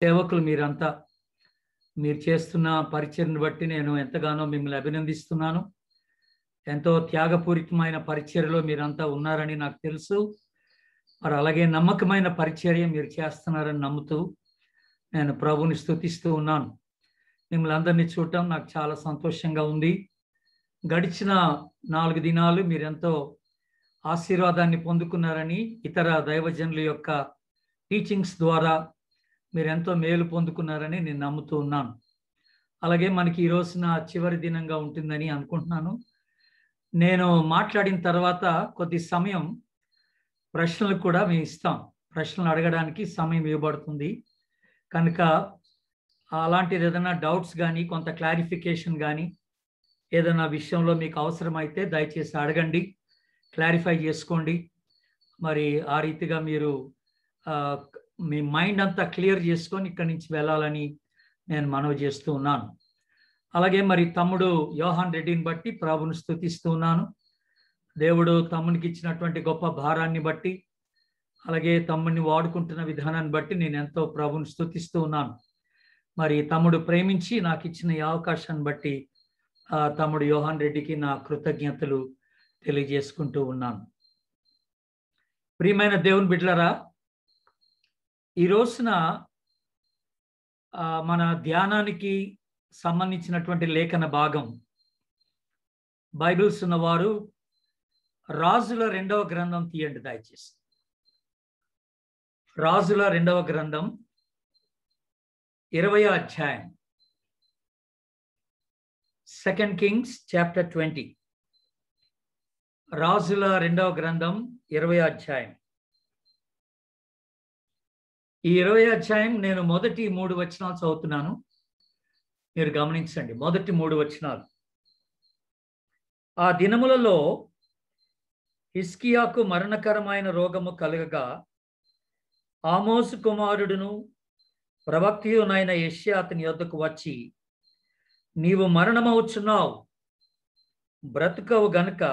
సేవకులు మీరంతా మీరు చేస్తున్న పరిచర్ను బట్టి నేను ఎంతగానో మిమ్మల్ని అభినందిస్తున్నాను. ఎంతో త్యాగపూరితమైన పరిచర్యలో మీరంతా ఉన్నారని నాకు తెలుసు. మరి అలాగే నమ్మకమైన పరిచర్య మీరు చేస్తున్నారని నమ్ముతూ నేను ప్రభుని స్తుతిస్తూ ఉన్నాను. మిమ్మల్ని అందరినీ చూడటం నాకు చాలా సంతోషంగా ఉంది. గడిచిన 4 దినాలు మీరెంతో ఆశీర్వాదాన్ని పొందుకున్నారని, ఇతర దైవజనుల యొక్క టీచింగ్స్ ద్వారా మీరెంతో మేలు పొందుకున్నారని నేను నమ్ముతూ ఉన్నాను. అలాగే మనకి ఈ రోజున చివరి దినంగా ఉంటుందని అనుకుంటున్నాను. నేను మాట్లాడిన తర్వాత కొద్ది సమయం ప్రశ్నలు కూడా మేము ఇస్తాం. ప్రశ్నలు అడగడానికి సమయం ఇవ్వబడుతుంది. కనుక అలాంటిది ఏదైనా డౌట్స్ కానీ, కొంత క్లారిఫికేషన్ కానీ, ఏదైనా విషయంలో మీకు అవసరమైతే దయచేసి అడగండి, క్లారిఫై చేసుకోండి. మరి ఆ రీతిగా మీరు మీ మైండ్ అంతా క్లియర్ చేసుకొని ఇక్కడి నుంచి వెళ్ళాలని నేను మనవి చేస్తూ ఉన్నాను. అలాగే మరి తమ్ముడు యోహాన్ రెడ్డిని బట్టి ప్రభుని స్తుతిస్తూ ఉన్నాను. దేవుడు తమ్మునికి ఇచ్చినటువంటి గొప్ప భారాన్ని బట్టి, అలాగే తమ్ముడిని వాడుకుంటున్న విధానాన్ని బట్టి నేను ఎంతో ప్రభుని స్తుతిస్తూ ఉన్నాను. మరి తమ్ముడు ప్రేమించి నాకు ఇచ్చిన ఈ అవకాశాన్ని బట్టి తమ్ముడు యోహాన్ రెడ్డికి నా కృతజ్ఞతలు తెలియజేసుకుంటూ ఉన్నాను. ప్రియమైన దేవుని బిడ్డలారా, ఈ రోజున మన ధ్యానానికి సంబంధించినటువంటి లేఖన భాగం, బైబిల్స్ ఉన్నవారు రాజుల 2వ గ్రంథం తీయండి దయచేసి. రాజుల 2వ గ్రంథం 20వ అధ్యాయం, 2 Kings chapter 20. రాజుల 2వ గ్రంథం 20వ అధ్యాయం. ఈ 20వ అధ్యాయం నేను మొదటి 3 వచనాలు చదువుతున్నాను, మీరు గమనించండి. మొదటి 3 వచనాలు. ఆ దినములలో హిజ్కియాకు మరణకరమైన రోగము కలగగా ఆమోసు కుమారుడును ప్రవక్తయునైన యెషయా అతని యొద్దకు వచ్చి, నీవు మరణమవుచున్నావు, బ్రతుకవు గనుక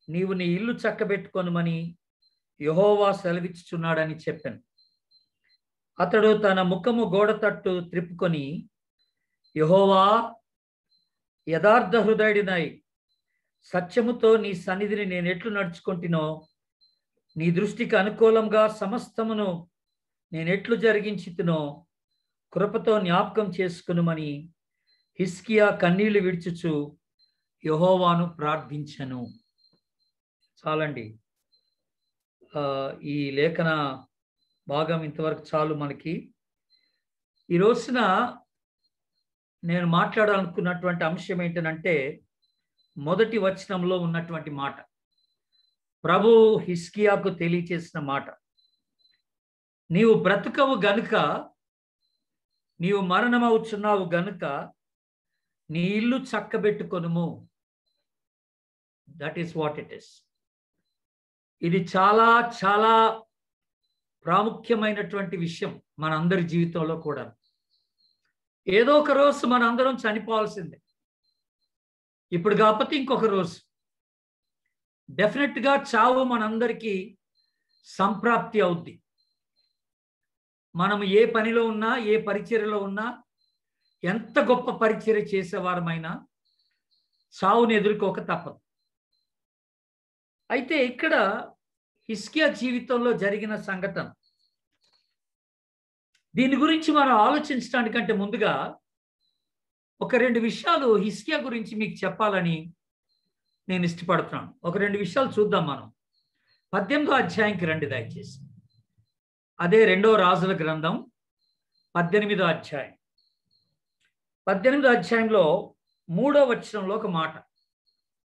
నీవు నీ ఇల్లు చక్కబెట్టుకొనుమని యెహోవా సెలవిచ్చుచున్నాడని చెప్పాను. అతడు తన ముఖము గోడ తట్టు త్రిప్పుకొని, యెహోవా, యథార్థ హృదయుడినై సత్యముతో నీ సన్నిధిని నేను ఎట్లు నడుచుకుంటునో, నీ దృష్టికి అనుకూలంగా సమస్తమును నేను ఎట్లు జరిగించుతునో కృపతో జ్ఞాపకం చేసుకునుమని హిజ్కియా కన్నీళ్లు విడుచుచు యెహోవాను ప్రార్థించెను. చాలండి. ఈ లేఖన భాగం ఇంతవరకు చాలు మనకి. ఈ రోజున నేను మాట్లాడాలనుకున్నటువంటి అంశం ఏంటంటే, మొదటి వచనంలో ఉన్నటువంటి మాట, ప్రభు హిజ్కియాకు తెలియచేసిన మాట, నీవు బ్రతుకవు గనుక, నీవు మరణమవుచున్నావు గనుక నీ ఇల్లు చక్కబెట్టుకొనుము. That is what it is. ఇది చాలా చాలా ప్రాముఖ్యమైనటువంటి విషయం మనందరి జీవితంలో కూడా. ఏదో ఒక రోజు మనందరం చనిపోవాల్సిందే. ఇప్పుడు కాకపోతే ఇంకొక రోజు డెఫినెట్గా చావు మనందరికీ సంప్రాప్తి అవుద్ది. మనం ఏ పనిలో ఉన్నా, ఏ పరిచర్యలో ఉన్నా, ఎంత గొప్ప పరిచర్య చేసేవారమైనా చావుని ఎదుర్కోక తప్పదు. అయితే ఇక్కడ హిజ్కియా జీవితంలో జరిగిన సంఘటన, దీని గురించి మనం ఆలోచించడానికంటే ముందుగా ఒక 2 విషయాలు హిజ్కియా గురించి మీకు చెప్పాలని నేను ఇష్టపడుతున్నాను. ఒక 2 విషయాలు చూద్దాం మనం. 18వ అధ్యాయంకి రండి దయచేసి. అదే 2వ రాజుల గ్రంథం 18వ అధ్యాయం. 18వ అధ్యాయంలో 3వ వచనంలో ఒక మాట.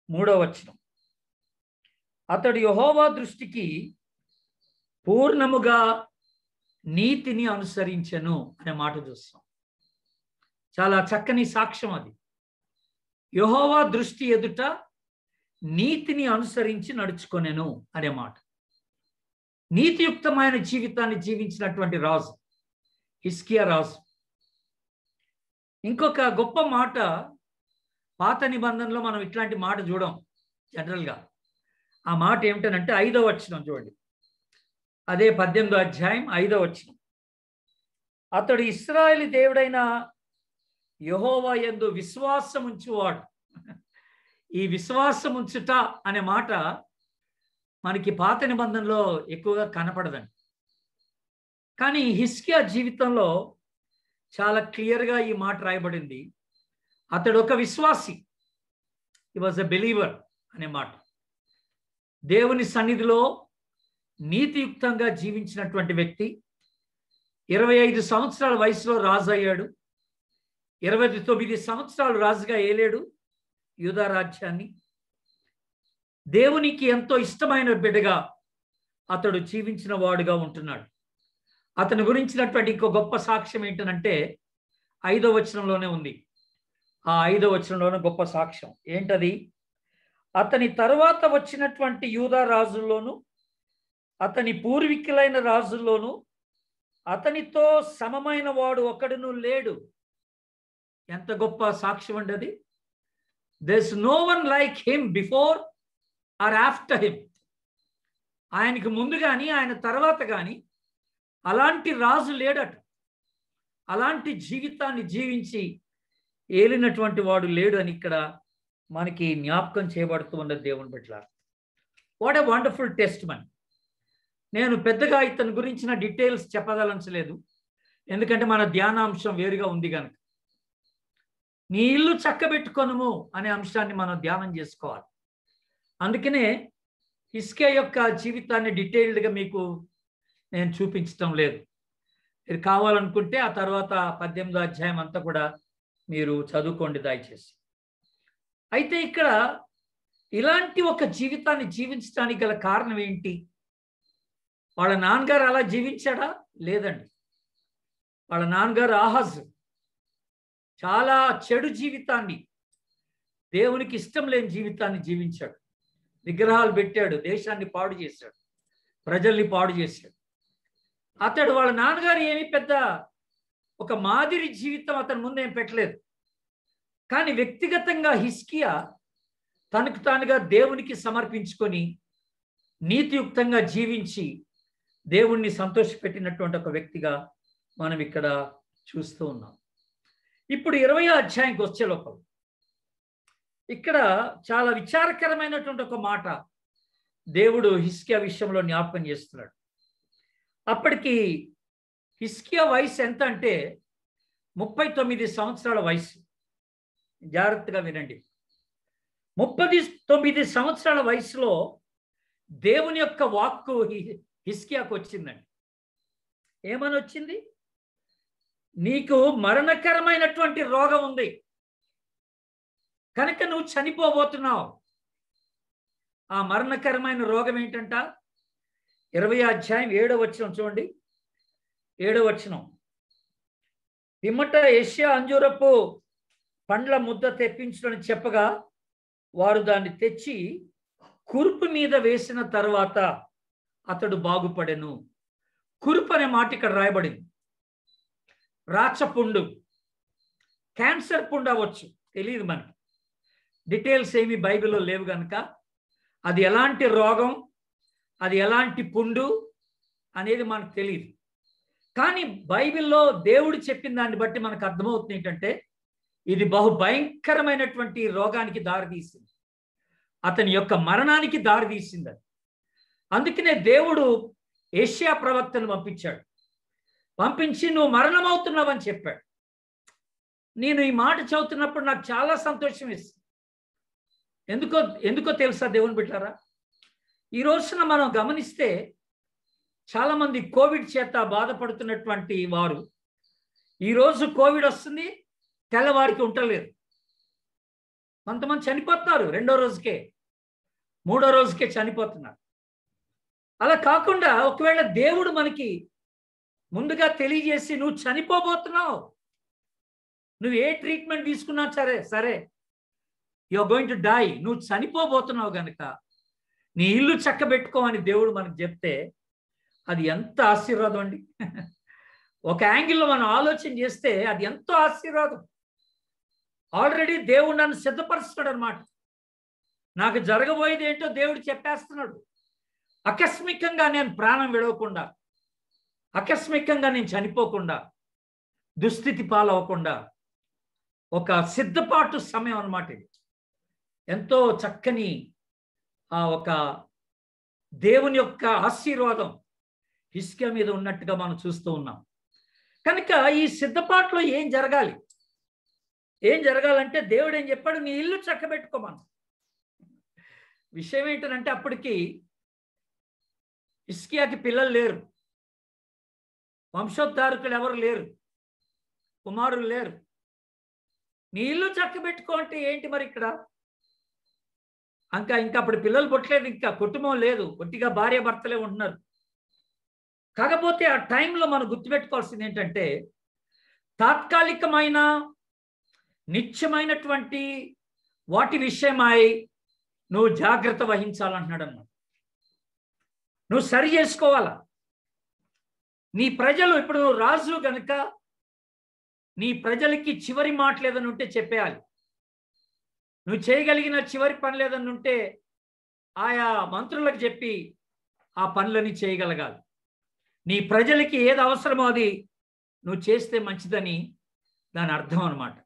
3వ వచనం, అతడు యెహోవా దృష్టికి పూర్ణముగా నీతిని అనుసరించెను అనే మాట చూస్తాం. చాలా చక్కని సాక్ష్యం అది. యెహోవా దృష్టి ఎదుట నీతిని అనుసరించి నడుచుకొనెను అనే మాట. నీతియుక్తమైన జీవితాన్ని జీవించినటువంటి రాజు హిజ్కియా రాజు. ఇంకొక గొప్ప మాట, పాత నిబంధనలో మనం ఇట్లాంటి మాట చూడం జనరల్గా. ఆ మాట ఏమిటనంటే 5వ వచనం చూడండి. అదే 18వ అధ్యాయం 5వ వచనం. అతడు ఇశ్రాయేలు దేవుడైన యెహోవా యందు విశ్వాసం ఉంచువాడు. ఈ విశ్వాసం ఉంచుట అనే మాట మనకి పాత నిబంధనలో ఎక్కువగా కనపడదండి. కానీ హిజ్కియా జీవితంలో చాలా క్లియర్గా ఈ మాట రాయబడింది. అతడు ఒక విశ్వాసి, హి వాజ్ ఎ బిలీవర్ అనే మాట. దేవుని సన్నిధిలో నీతియుక్తంగా జీవించినటువంటి వ్యక్తి. 25 సంవత్సరాల వయసులో రాజు అయ్యాడు. 29 సంవత్సరాలు రాజుగా ఏలాడు యూదా రాజ్యాన్ని. దేవునికి ఎంతో ఇష్టమైన బిడ్డగా అతడు జీవించిన వాడుగా ఉంటున్నాడు. అతని గురించినటువంటి ఇంకో గొప్ప సాక్ష్యం ఏంటనంటే 5వ వచనంలోనే ఉంది. ఆ 5వ వచనంలోనే గొప్ప సాక్ష్యం ఏంటది? అతని తరువాత వచ్చినటువంటి యూదా రాజుల్లోను అతని పూర్వీకులైన రాజుల్లోను అతనితో సమమైన వాడు ఒకడును లేడు. ఎంత గొప్ప సాక్ష్యం అండి అది. There's no one like him before or after him. ఆయనకి ముందు కానీ ఆయన తర్వాత కానీ అలాంటి రాజు లేడట. అలాంటి జీవితాన్ని జీవించి ఏలినటువంటి వాడు లేడు అని ఇక్కడ మనకి జ్ఞాపకం చేయబడుతూ ఉన్నది దేవుని బిడ్డలారా. What a wonderful testimony. నేను పెద్దగా ఇతని గురించిన డీటెయిల్స్ చెప్పదలంచలేదు, ఎందుకంటే మన ధ్యానాంశం వేరుగా ఉంది కనుక. నీ ఇల్లు చక్కబెట్టుకొనుము అనే అంశాన్ని మనం ధ్యానం చేసుకోవాలి. అందుకనే హిజ్కియా యొక్క జీవితాన్ని డీటెయిల్డ్గా మీకు నేను చూపించటం లేదు. మీరు కావాలనుకుంటే ఆ తర్వాత 18వ అధ్యాయం అంతా కూడా మీరు చదువుకోండి దయచేసి. అయితే ఇక్కడ ఇలాంటి ఒక జీవితాన్ని జీవించడానికి గల కారణం ఏంటి? వాళ్ళ నాన్నగారు అలా జీవించాడా? లేదండి. వాళ్ళ నాన్నగారు ఆహాజ్ చాలా చెడు జీవితాన్ని, దేవునికి ఇష్టం లేని జీవితాన్ని జీవించాడు. విగ్రహాలు పెట్టాడు, దేశాన్ని పాడు చేశాడు, ప్రజల్ని పాడు చేశాడు. అతడు వాళ్ళ నాన్నగారు ఏమీ పెద్ద ఒక మాదిరి జీవితం అతని ముందు ఏం పెట్టలేదు. కానీ వ్యక్తిగతంగా హిజ్కియా తనకు తానుగా దేవునికి సమర్పించుకొని నీతియుక్తంగా జీవించి దేవుణ్ణి సంతోషపెట్టినటువంటి ఒక వ్యక్తిగా మనం ఇక్కడ చూస్తూ ఉన్నాం. ఇప్పుడు 20వ అధ్యాయంకి వచ్చే లోపల ఇక్కడ చాలా విచారకరమైనటువంటి ఒక మాట దేవుడు హిజ్కియా విషయంలో జ్ఞాపకం చేస్తున్నాడు. అప్పటికి హిజ్కియా వయసు ఎంత అంటే 39 సంవత్సరాల వయసు. జాగ్రత్తగా వినండి. 39 సంవత్సరాల వయసులో దేవుని యొక్క వాక్కు హిజ్కియాకు వచ్చిందండి. ఏమని వచ్చింది? నీకు మరణకరమైనటువంటి రోగం ఉంది కనుక నువ్వు చనిపోబోతున్నావు. ఆ మరణకరమైన రోగం ఏంటంట? 20వ అధ్యాయం 7వ వచనం చూడండి. 7వ వచనం. పిమ్మట యెషయా అంజూరపు పండ్ల ముద్ద తెప్పించులని చెప్పగా వారు దాన్ని తెచ్చి కురుపు మీద వేసిన తర్వాత అతడు బాగుపడెను. కురుపు అనే మాట ఇక్కడ రాయబడింది. రాచపుండు, క్యాన్సర్ పుండు అవ్వచ్చు, తెలియదు మనకి. డీటెయిల్స్ ఏమి బైబిల్లో లేవు కనుక అది ఎలాంటి రోగం, అది ఎలాంటి పుండు అనేది మనకు తెలియదు. కానీ బైబిల్లో దేవుడు చెప్పిన దాన్ని బట్టి మనకు అర్థమవుతుంది ఏంటంటే ఇది బహు భయంకరమైనటువంటి రోగానికి దారితీసింది, అతని యొక్క మరణానికి దారితీసింది. అందుకనే దేవుడు యెషయా ప్రవక్తను పంపించాడు. పంపించి నువ్వు మరణమవుతున్నావు అని చెప్పాడు. నేను ఈ మాట చదువుతున్నప్పుడు నాకు చాలా సంతోషం వేస్తుంది. ఎందుకో తెలుసా దేవుని బిడ్డలారా? ఈ రోజున మనం గమనిస్తే చాలామంది కోవిడ్ చేత బాధపడుతున్నటువంటి వారు ఈరోజు కోవిడ్ వస్తుంది, తెల్లవారికి ఉండలేరు. కొంతమంది చనిపోతున్నారు 2వ రోజుకే, 3వ రోజుకే చనిపోతున్నారు. అలా కాకుండా ఒకవేళ దేవుడు మనకి ముందుగా తెలియజేసి నువ్వు చనిపోబోతున్నావు, నువ్వు ఏ ట్రీట్మెంట్ తీసుకున్నా సరే you are going to die, నువ్వు చనిపోబోతున్నావు కనుక నీ ఇల్లు చక్కబెట్టుకోమని దేవుడు మనకు చెప్తే అది ఎంత ఆశీర్వాదం అండి. ఒక యాంగిల్లో మనం ఆలోచన చేస్తే అది ఎంతో ఆశీర్వాదం. ఆల్రెడీ దేవుడు నన్ను సిద్ధపరుస్తున్నాడు అనమాట. నాకు జరగబోయేది ఏంటో దేవుడు చెప్పేస్తున్నాడు. ఆకస్మికంగా నేను ప్రాణం విడవకుండా, ఆకస్మికంగా నేను చనిపోకుండా దుస్థితి పాలవకుండా ఒక సిద్ధపాటు సమయం అన్నమాట ఇది. ఎంతో చక్కని ఒక దేవుని యొక్క ఆశీర్వాదం హిజ్కియా మీద ఉన్నట్టుగా మనం చూస్తూ ఉన్నాం. కనుక ఈ సిద్ధపాటులో ఏం జరగాలి? ఏం జరగాలంటే దేవుడు ఏం చెప్పాడు? నీ ఇల్లు చక్కబెట్టుకోమను. విషయం ఏంటంటే అప్పటికి హిజ్కియాకి పిల్లలు లేరు, వంశోద్ధారకులు ఎవరు లేరు, కుమారులు లేరు. నీ ఇల్లు చక్కబెట్టుకో అంటే ఏంటి మరి ఇక్కడ? ఇంకా అప్పుడు పిల్లలు పుట్టలేదు, ఇంకా కుటుంబం లేదు, కొద్దిగా భార్య భర్తలే ఉంటున్నారు. కాకపోతే ఆ టైంలో మనం గుర్తుపెట్టుకోవాల్సింది ఏంటంటే తాత్కాలికమైన నిత్యమైనటువంటి వాటి విషయమై నువ్వు జాగ్రత్త వహించాలంటున్నాడు అన్నమాట. నువ్వు సరి చేసుకోవాలా. నీ ప్రజలు, ఇప్పుడు నువ్వు రాజు గనుక నీ ప్రజలకి చివరి మాట లేదని ఉంటే చెప్పేయాలి. నువ్వు చేయగలిగిన చివరి పని లేదని ఉంటే ఆయా మంత్రులకు చెప్పి ఆ పనులని చేయగలగాలి. నీ ప్రజలకి ఏది అవసరమో అది నువ్వు చేస్తే మంచిదని దాని అర్థం అన్నమాట.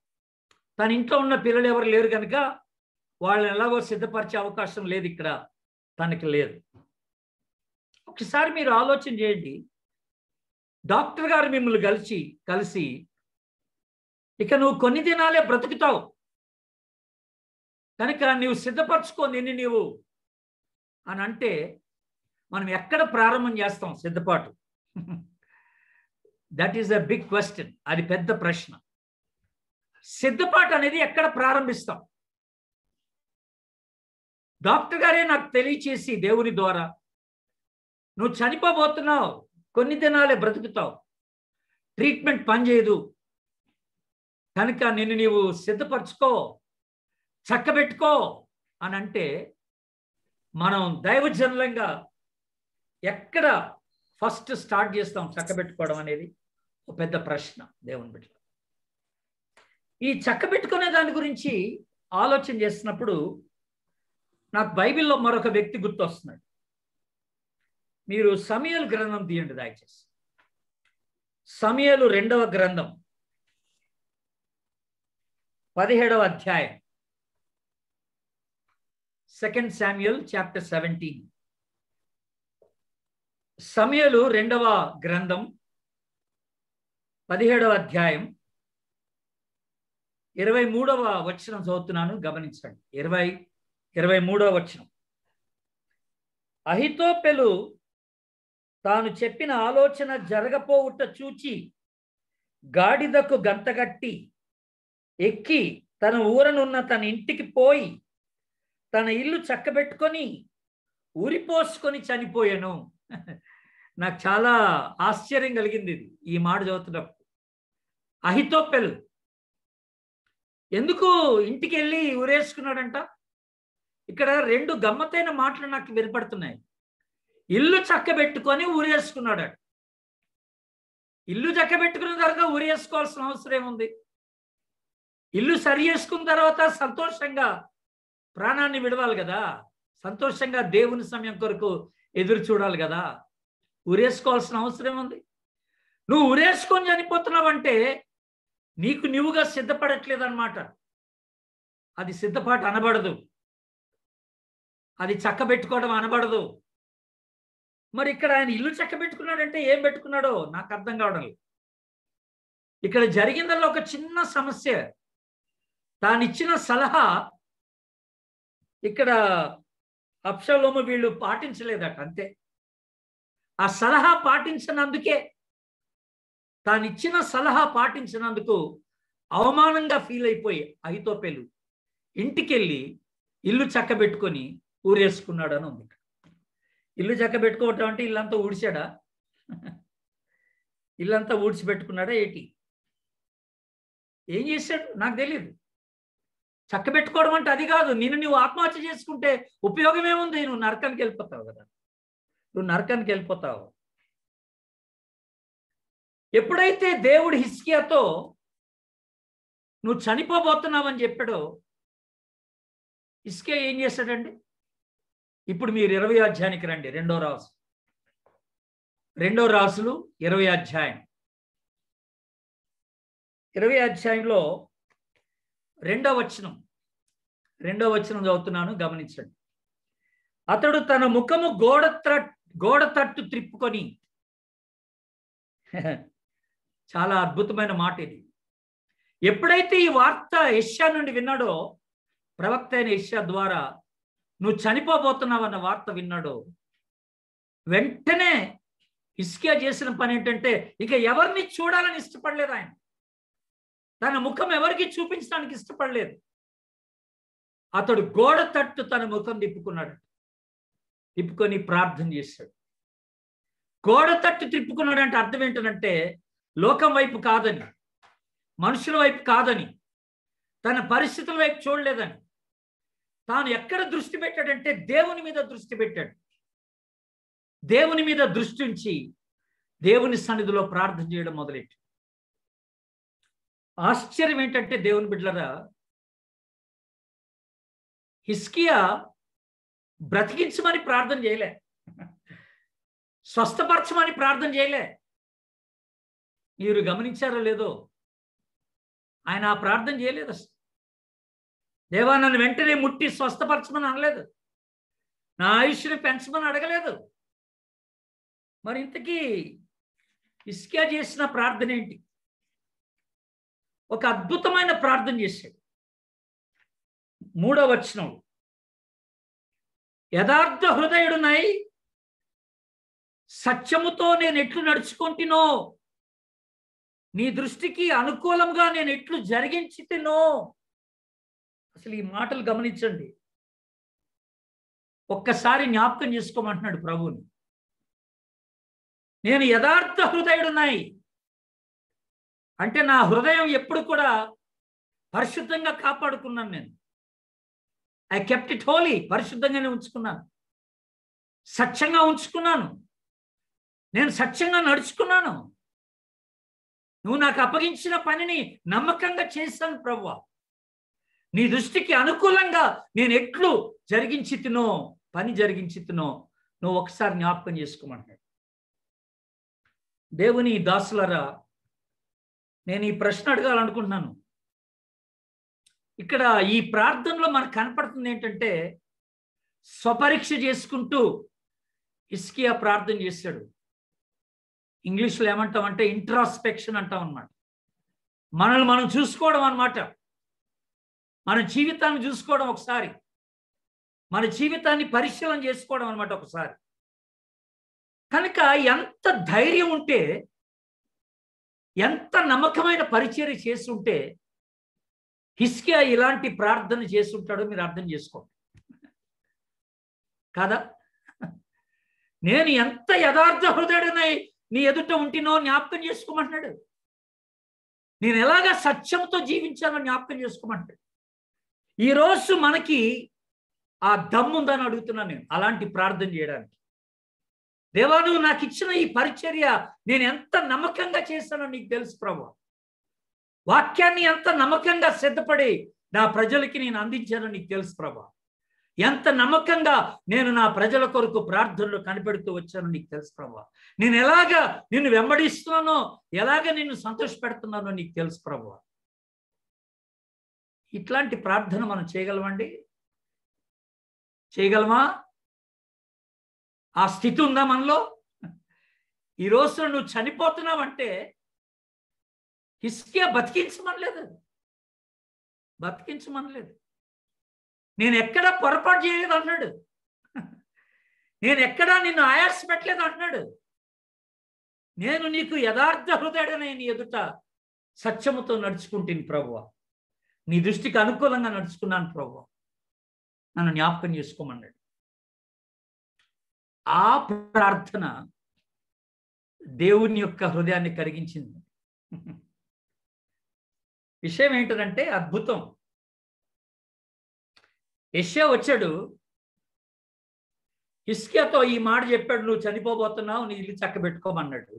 తన ఇంట్లో ఉన్న పిల్లలు ఎవరు లేరు కనుక వాళ్ళని ఎలాగో సిద్ధపరిచే అవకాశం లేదు, ఇక్కడ తనకి లేదు. ఒకసారి మీరు ఆలోచన చేయండి. డాక్టర్ గారు మిమ్మల్ని కలిసి ఇక నువ్వు కొన్ని దినాలే బ్రతుకుతావు కనుక నువ్వు సిద్ధపరచుకో నిన్ను నీవు అని అంటే మనం ఎక్కడ ప్రారంభం చేస్తాం సిద్ధపాటు? That is a big question. అది పెద్ద ప్రశ్న. సిద్ధపాటు అనేది ఎక్కడ ప్రారంభిస్తాం? డాక్టర్ గారే నాకు తెలియచేసి దేవుని ద్వారా నువ్వు చనిపోబోతున్నావు, కొన్ని దినాలే బ్రతుకుతావు, ట్రీట్మెంట్ పనిచేయదు కనుక నిన్ను నీవు సిద్ధపరచుకో, చక్కబెట్టుకో అని అంటే మనం దైవజనులంగా ఎక్కడ ఫస్ట్ స్టార్ట్ చేస్తాం చక్కబెట్టుకోవడం అనేది ఒక పెద్ద ప్రశ్న దేవుని బిడ్డ. ఈ చక్కబెట్టుకునే దాని గురించి ఆలోచన చేసినప్పుడు నాకు బైబిల్లో మరొక వ్యక్తి గుర్తొస్తున్నాడు. మీరు సమూయేలు గ్రంథం తీయండి దయచేసి. సమూయేలు 2వ గ్రంథం 17వ అధ్యాయం. 2 Samuel chapter 17. సమూయేలు 2వ గ్రంథం 17వ అధ్యాయం 23వ వచనం చదువుతున్నాను, గమనించండి. 23వ వచనం. అహితోపెలు తాను చెప్పిన ఆలోచన జరగపోవుట చూచి గాడిదకు గంతగట్టి ఎక్కి తన ఊరనున్న తన ఇంటికి పోయి తన ఇల్లు చక్కబెట్టుకొని ఊరిపోసుకొని చనిపోయాను. నాకు చాలా ఆశ్చర్యం కలిగింది ఇది, ఈ మాట చదువుతున్నప్పుడు. అహితోపెలు ఎందుకు ఇంటికి వెళ్ళి ఊరేసుకున్నాడంట? ఇక్కడ 2 గమ్మత్తైన మాటలు నాకు వినపడుతున్నాయి. ఇల్లు చక్కబెట్టుకొని ఊరేసుకున్నాడు. ఇల్లు చక్కబెట్టుకున్న తర్వాత ఊరేసుకోవాల్సిన అవసరం ఏముంది? ఇల్లు సరి చేసుకున్న తర్వాత సంతోషంగా ప్రాణాన్ని విడవాలి కదా, సంతోషంగా దేవుని సమయం కొరకు ఎదురు చూడాలి కదా. ఊరేసుకోవాల్సిన అవసరం ఉంది? నువ్వు ఊరేసుకొని చనిపోతున్నావంటే నీకు నువ్వుగా సిద్ధపడట్లేదు అన్నమాట. అది సిద్ధపాటు అనబడదు, అది చక్కబెట్టుకోవడం అనబడదు. మరి ఇక్కడ ఆయన ఇల్లు చక్కబెట్టుకున్నాడంటే ఏం పెట్టుకున్నాడో నాకు అర్థం కావడం లేదు. ఇక్కడ జరిగిందల్లా ఒక చిన్న సమస్య. తానిచ్చిన సలహా ఇక్కడ అబ్షలోము వీళ్ళు పాటించలేదట, అంతే. ఆ సలహా పాటించినందుకే, తానిచ్చిన సలహా పాటించినందుకు అవమానంగా ఫీల్ అయిపోయి అహితోపెలు ఇంటికెళ్ళి ఇల్లు చక్కబెట్టుకొని ఊరేసుకున్నాడు అని ఉంది. ఇల్లు చక్కబెట్టుకోవటం అంటే ఇల్లంతా ఊడిచాడా? ఇల్లంతా ఊడ్చిపెట్టుకున్నాడా ఏంటి? ఏం చేశాడు నాకు తెలియదు. చక్కబెట్టుకోవడం అంటే అది కాదు. నువ్వు ఆత్మహత్య చేసుకుంటే ఉపయోగం ఏముంది? నువ్వు నరకానికి వెళ్ళిపోతావు కదా, నువ్వు నరకానికి వెళ్ళిపోతావు. ఎప్పుడైతే దేవుడు హిజ్కియాతో నువ్వు చనిపోబోతున్నావని చెప్పాడో హిజ్కియా ఏం చేశాడండి? ఇప్పుడు మీరు 20వ అధ్యాయానికి రండి. 2వ రాజులు 20వ అధ్యాయం 20వ అధ్యాయంలో 2వ వచనం చదువుతున్నాను, గమనించండి. అతడు తన ముఖము గోడ తట్టు త్రిప్పుకొని చాలా అద్భుతమైన మాట ఇది. ఎప్పుడైతే ఈ వార్త యెషయా నుండి విన్నాడో, ప్రవక్త అయిన యెషయా ద్వారా నువ్వు చనిపోబోతున్నావన్న వార్త విన్నాడో, వెంటనే హిజ్కియా చేసిన పని ఏంటంటే ఇక ఎవరిని చూడాలని ఇష్టపడలేదు. ఆయన తన ముఖం ఎవరికి చూపించడానికి ఇష్టపడలేదు. అతడు గోడ తట్టు తన ముఖం తిప్పుకొని ప్రార్థన చేశాడు. గోడ తట్టు తిప్పుకున్నాడు అంటే అర్థం ఏంటంటే లోకం వైపు కాదని, మనుషుల వైపు కాదని, తన పరిస్థితుల వైపు చూడలేదని, తాను ఎక్కడ దృష్టి పెట్టాడంటే దేవుని మీద దృష్టి పెట్టాడు. దేవుని మీద దృష్టి ఉంచి దేవుని సన్నిధిలో ప్రార్థన చేయడం మొదలెట్టు. ఆశ్చర్యం ఏంటంటే దేవుని బిడ్డలారా, హిజ్కియా బ్రతికించమని ప్రార్థన చేయలే, స్వస్థపరచమని ప్రార్థన చేయలే. మీరు గమనించారో లేదో, ఆయన ఆ ప్రార్థన చేయలేదు. అసలు దేవా నన్ను వెంటనే ముట్టి స్వస్థపరచమని అనలేదు, నా ఆయుష్ని పెంచమని అడగలేదు. మరి ఇంతకీ హిజ్కియా చేసిన ప్రార్థన ఏంటి? ఒక అద్భుతమైన ప్రార్థన చేశాడు. 3వ వచనం, యథార్థ హృదయుడునై సత్యముతో నేను ఎట్లు నడుచుకుంటునో, నీ దృష్టికి అనుకూలంగా నేను ఎట్లు జరిగించితినో. అసలు ఈ మాటలు గమనించండి, ఒక్కసారి జ్ఞాపకం చేసుకోమంటున్నాడు ప్రభువుని. నేను యథార్థ హృదయుడునై అంటే నా హృదయం ఎప్పుడు కూడా పరిశుద్ధంగా కాపాడుకున్నాను. నేను ఐ కెప్ట్ ఇట్ హోలీ, పరిశుద్ధంగానే ఉంచుకున్నాను, సత్యంగా ఉంచుకున్నాను, నేను సత్యంగా నడుచుకున్నాను. నువ్వు నాకు అప్పగించిన పనిని నమ్మకంగా చేశాను ప్రభువా. నీ దృష్టికి అనుకూలంగా నేను ఎట్లు పని జరిగించితినో నువ్వు ఒకసారి జ్ఞాపకం చేసుకోమంటాడు. దేవుని దాసులరా, నేను ఈ ప్రశ్న అడగాలనుకుంటున్నాను. ఇక్కడ ఈ ప్రార్థనలో మనకు కనపడుతుంది ఏంటంటే, స్వపరీక్ష చేసుకుంటూ హిజ్కియా ప్రార్థన చేశాడు. ఇంగ్లీష్లో ఏమంటామంటే ఇంట్రాస్పెక్షన్ అంటాం అన్నమాట. మనల్ని మనం చూసుకోవడం అన్నమాట. మన జీవితాన్ని చూసుకోవడం ఒకసారి, మన జీవితాన్ని పరిశీలన చేసుకోవడం అన్నమాట ఒకసారి. కనుక ఎంత ధైర్యం ఉంటే, ఎంత నమ్మకమైన పరిచర్య చేస్తుంటే హిజ్కియా ఇలాంటి ప్రార్థన చేస్తుంటాడో మీరు అర్థం చేసుకోండి కదా. నేను ఎంత యథార్థ హృదయుడనై నీ ఎదుట ఉంటినో జ్ఞాపకం చేసుకోమంటున్నాడు. నేను ఎలాగా సత్యంతో జీవించానో జ్ఞాపకం చేసుకోమంటాడు. ఈరోజు మనకి ఆ దమ్ముందని అడుగుతున్నాను నేను అలాంటి ప్రార్థన చేయడానికి. దేవా, నువ్వు నాకు ఇచ్చిన ఈ పరిచర్య నేను ఎంత నమ్మకంగా చేశానో నీకు తెలుసు ప్రభువా. వాక్యాన్ని ఎంత నమ్మకంగా సిద్ధపడి నా ప్రజలకి నేను అందించానో నీకు తెలుసు ప్రభువా. ఎంత నమ్మకంగా నేను నా ప్రజల కొరకు ప్రార్థనలు కనిపెడుతూ వచ్చానో నీకు తెలుసు ప్రభువా. నేను ఎలాగా నిన్ను వెంబడిస్తున్నానో, ఎలాగ నిన్ను సంతోషపెడుతున్నానో నీకు తెలుసు ప్రభువా. ఇట్లాంటి ప్రార్థన మనం చేయగలమండి? చేయగలమా? ఆ స్థితి ఉందా మనలో? ఈ రోజు నువ్వు చనిపోతున్నావంటే హిజ్కియా బతికించమనలేదు. నేను ఎక్కడా పొరపాటు చేయలేదు అంటున్నాడు. నేను ఎక్కడా నిన్ను ఆయాస పెట్టలేదు అంటున్నాడు. నేను నీకు యథార్థ హృదయుడనై నీ ఎదుట సత్యముతో నడుచుకుంటుంది ప్రభువా. నీ దృష్టికి అనుకూలంగా నడుచుకున్నాను ప్రభువా, నన్ను జ్ఞాపకం చేసుకోమన్నాడు. ఆ ప్రార్థన దేవుని యొక్క హృదయాన్ని కరిగించింది. విషయం ఏంటంటే అద్భుతం. యెషయా వచ్చాడు, హిజ్కియాతో ఈ మాట చెప్పాడు, నువ్వు చనిపోబోతున్నావు, నీ ఇల్లు చక్కబెట్టుకోమన్నాడు.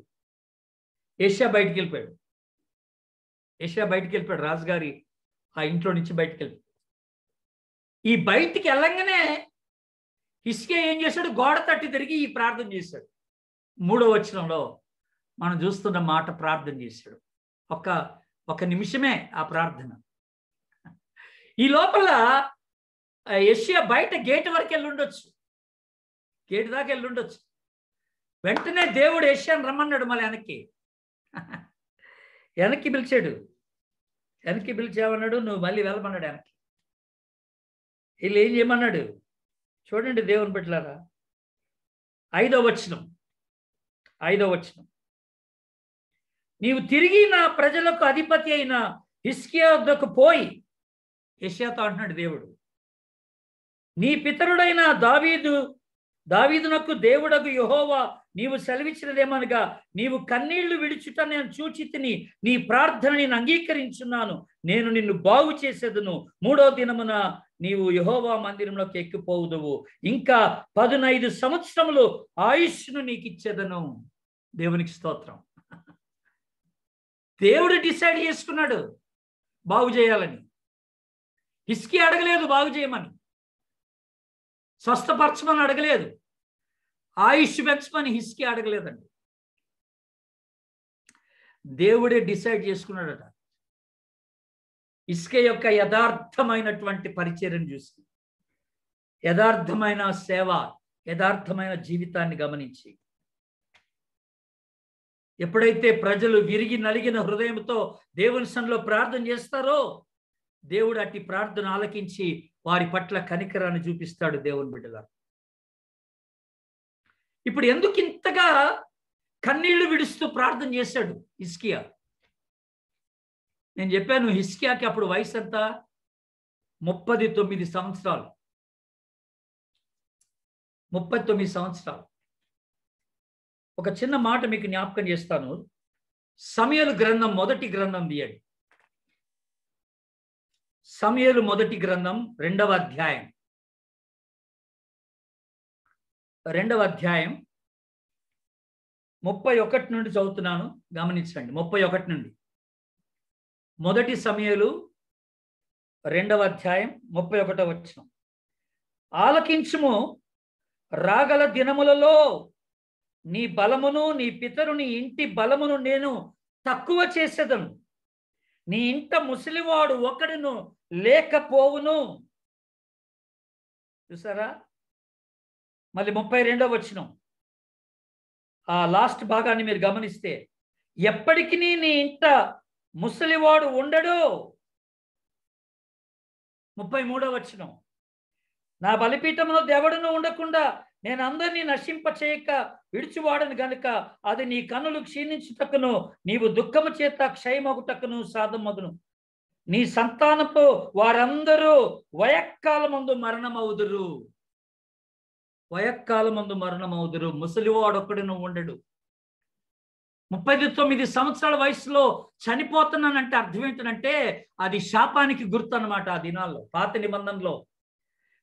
యెషయా బయటికి వెళ్ళిపోయాడు. రాజుగారి ఆ ఇంట్లో నుంచి బయటికి వెళ్ళిపోయాడు. ఈ బయటికి వెళ్ళంగానే హిజ్కియా ఏం చేశాడు? గోడ తట్టి తిరిగి ఈ ప్రార్థన చేశాడు. 3వ వచనంలో మనం చూస్తున్న మాట ప్రార్థన చేశాడు. ఒక్క ఒక నిమిషమే ఆ ప్రార్థన. ఈ లోపల యెషయా బయట గేట్ వరకు వెళ్ళి ఉండొచ్చు, గేట్ దాకా వెళ్ళి ఉండొచ్చు. వెంటనే దేవుడు యెషయాను రమ్మన్నాడు మళ్ళీ వెనక్కి. వెనక్కి పిలిచాడు. వెనక్కి పిలిచామన్నాడు, నువ్వు మళ్ళీ వెళ్ళమన్నాడు వెనక్కి. వీళ్ళు ఏం చేయమన్నాడు చూడండి దేవుని బిడ్డలారా. 5వ వచనం. నీవు తిరిగి నా ప్రజలకు అధిపతి అయిన హిజ్కియా వద్దకు పోయి, యెషయాతో అంటున్నాడు దేవుడు, నీ పితరుడైన దావీదునకు దేవుడగు యెహోవా నీవు సెలవిచ్చినదేమనగా, నీవు కన్నీళ్లు విడుచుట నేను చూచి తిని నీ ప్రార్థన నేను అంగీకరించున్నాను. నేను నిన్ను బాగు చేసేదను. 3వ దినమున నీవు యెహోవా మందిరంలోకి ఎక్కిపోవుదువు. ఇంకా 15 సంవత్సరములు ఆయుష్ను నీకు ఇచ్చేదను. దేవునికి స్తోత్రం. దేవుడు డిసైడ్ చేసుకున్నాడు బాగు చేయాలని. హిజ్కియా అడగలేదు బాగు చేయమని, స్వస్థపరచమని అడగలేదు, ఆయుష్ పెంచమని హిజ్కియా అడగలేదండి. దేవుడే డిసైడ్ చేసుకున్నాడట. హిజ్కియా యొక్క యథార్థమైనటువంటి పరిచర్యను చూసి, యథార్థమైన సేవ, యథార్థమైన జీవితాన్ని గమనించి, ఎప్పుడైతే ప్రజలు విరిగి నలిగిన హృదయంతో దేవుని సన్నిధిలో ప్రార్థన చేస్తారో, దేవుడు అట్టి ప్రార్థన ఆలకించి వారి పట్ల కనికరాన్ని చూపిస్తాడు. దేవుని బిడ్డలారా, ఇప్పుడు ఎందుకు ఇంతగా కన్నీళ్లు విడుస్తూ ప్రార్థన చేశాడు హిజ్కియా? నేను చెప్పాను, హిజ్కియాకి అప్పుడు వయసు ఎంత? 39 సంవత్సరాలు. 39 సంవత్సరాలు. ఒక చిన్న మాట మీకు జ్ఞాపకం చేస్తాను. సమూయేలు గ్రంథం మొదటి గ్రంథం తీయండి. సమూయేలు మొదటి గ్రంథం 2వ అధ్యాయం. 2వ అధ్యాయం 31 నుండి చదువుతున్నాను, గమనించండి. 31 నుండి. మొదటి సమూయేలు 2వ అధ్యాయం 31వ వచనం. ఆలకించుము, రాగల దినములలో నీ బలమును నీ పితరుని ఇంటి బలమును నేను తక్కువ చేసేదను. నీ ఇంట ముసలివాడు ఒకడును లేకపోవును. చూసారా? మళ్ళీ 32వ వచనం, ఆ లాస్ట్ భాగాన్ని మీరు గమనిస్తే, ఎప్పటికీ నీ ఇంట ముసలివాడు ఉండడు. 33వ వచనం, నా బలిపీఠంలో దేవుడును ఉండకుండా నేను అందరినీ నశింప చేయక విడిచివాడను గనుక అది నీ కన్నులు క్షీణించుటకును నీవు దుఃఖము చేత క్షయమగుటకును సాధమగును. నీ సంతానపు వారందరూ వయక్కాలమందు మరణమవుదురు. వయక్కాలమందు మరణమవుదురు. ముసలివాడొక్కడును ఉండడు. 39 సంవత్సరాల వయసులో చనిపోతున్నానంటే అర్థం ఏంటంటే అది శాపానికి గుర్తు అన్నమాట. ఆ దినాల్లో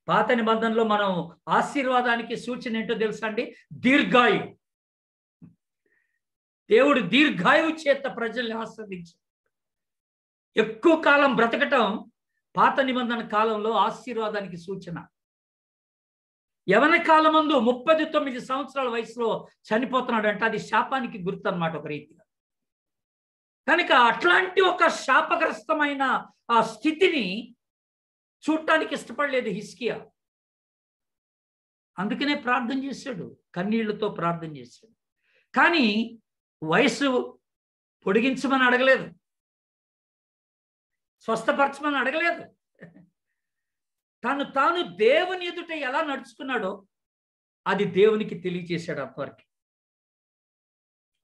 పాత నిబంధనలో మనం ఆశీర్వాదానికి సూచన ఏంటో తెలుసా అండి? దీర్ఘాయు. దేవుడు దీర్ఘాయువు చేత ప్రజల్ని ఆస్వాదించాడు. ఎక్కువ కాలం బ్రతకటం పాత నిబంధన కాలంలో ఆశీర్వాదానికి సూచన. యవన కాలమందు 39 సంవత్సరాల వయసులో చనిపోతున్నాడు అంటే అది శాపానికి గుర్తు అన్నమాట ఒక రీతిగా. కనుక అట్లాంటి ఒక శాపగ్రస్తమైన ఆ స్థితిని చూడటానికి ఇష్టపడలేదు హిజ్కియా. అందుకనే ప్రార్థన చేశాడు, కన్నీళ్లతో ప్రార్థన చేశాడు. కానీ వయసు పొడిగించమని అడగలేదు, స్వస్థపరచమని అడగలేదు. తాను దేవుని ఎదుట ఎలా నడుచుకున్నాడో అది దేవునికి తెలియజేశాడు.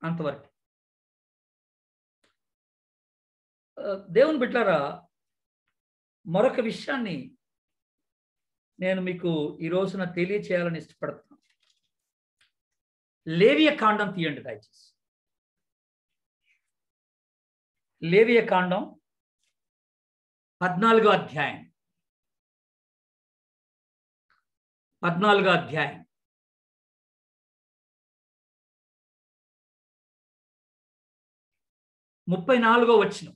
అంతవరకు దేవుని బిడ్డలారా, మరొక విషయాన్ని నేను మీకు ఈ రోజున తెలియచేయాలని ఇష్టపడుతున్నాను. లేవియ కాండం తీయండి దయచేసి. లేవియ కాండం 14వ అధ్యాయం. 14వ అధ్యాయం 34వ వచనం.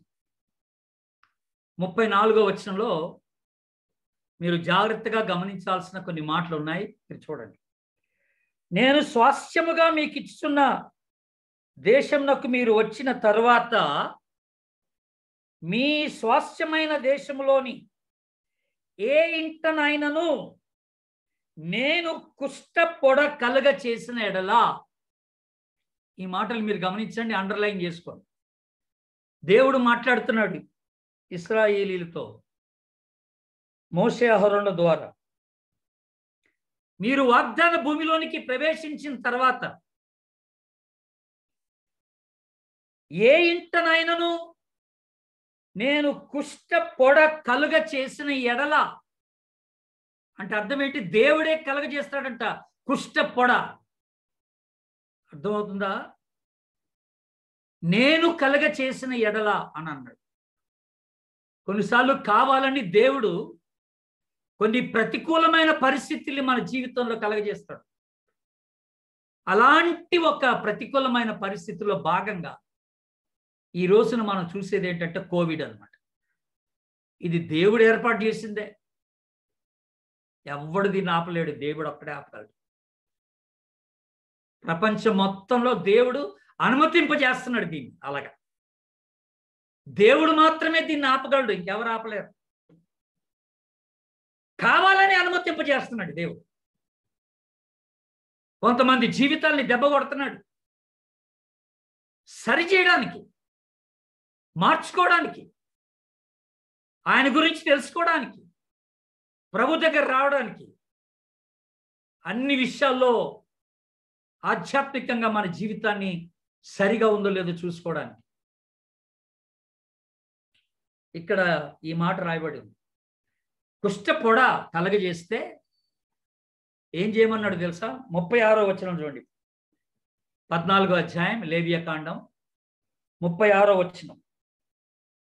34వ వచనంలో మీరు జాగ్రత్తగా గమనించాల్సిన కొన్ని మాటలు ఉన్నాయి, మీరు చూడండి. నేను స్వాస్థ్యముగా మీకు ఇచ్చున్న దేశంలోకి మీరు వచ్చిన తర్వాత మీ స్వాస్థ్యమైన దేశంలోని ఏ ఇంటనైనను నేను కుష్ఠపొడ కలుగ చేసిన ఎడలా, ఈ మాటలు మీరు గమనించండి, అండర్లైన్ చేసుకోండి. దేవుడు మాట్లాడుతున్నాడు ఇశ్రాయేలీలతో మోషే అహరోనుల ద్వారా. మీరు వాగ్దాన భూమిలోనికి ప్రవేశించిన తర్వాత ఏ ఇంటనైనను నేను కుష్ఠపొడ కలుగ చేసిన ఎడల, అంటే అర్థం ఏంటి? దేవుడే కలుగ చేస్తాడంట కుష్ఠపొడ. అర్థమవుతుందా? నేను కలుగ చేసిన ఎడల అని అన్నాడు. కొన్నిసార్లు కావాలని దేవుడు కొన్ని ప్రతికూలమైన పరిస్థితుల్ని మన జీవితంలో కలగజేస్తాడు. అలాంటి ఒక ప్రతికూలమైన పరిస్థితుల్లో భాగంగా ఈ రోజున మనం చూసేది ఏంటంటే కోవిడ్ అన్నమాట. ఇది దేవుడు ఏర్పాటు చేసిందే, ఎవడు దీన్ని ఆపలేడు, దేవుడు ఒక్కడే ఆపగలడు. ప్రపంచం మొత్తంలో దేవుడు అనుమతింపజేస్తున్నాడు దీన్ని. అలాగా దేవుడు మాత్రమే దీన్ని ఆపగలడు, ఇంకెవరు ఆపలేరు. కావాలని అనుమతింపజేస్తున్నాడు దేవుడు. కొంతమంది జీవితాల్ని దెబ్బ కొడుతున్నాడు, సరిచేయడానికి, మార్చుకోవడానికి, ఆయన గురించి తెలుసుకోవడానికి, ప్రభు దగ్గర రావడానికి, అన్ని విషయాల్లో ఆధ్యాత్మికంగా మన జీవితాన్ని సరిగా ఉందో లేదో చూసుకోవడానికి. ఇక్కడ ఈ మాట రాయబడి ఉంది. కుష్ఠపొడ కలగజేస్తే ఏం చేయమన్నాడు తెలుసా? 36వ వచనం చూడండి, 14వ అధ్యాయం లేవియాకాండం 36వ వచనం.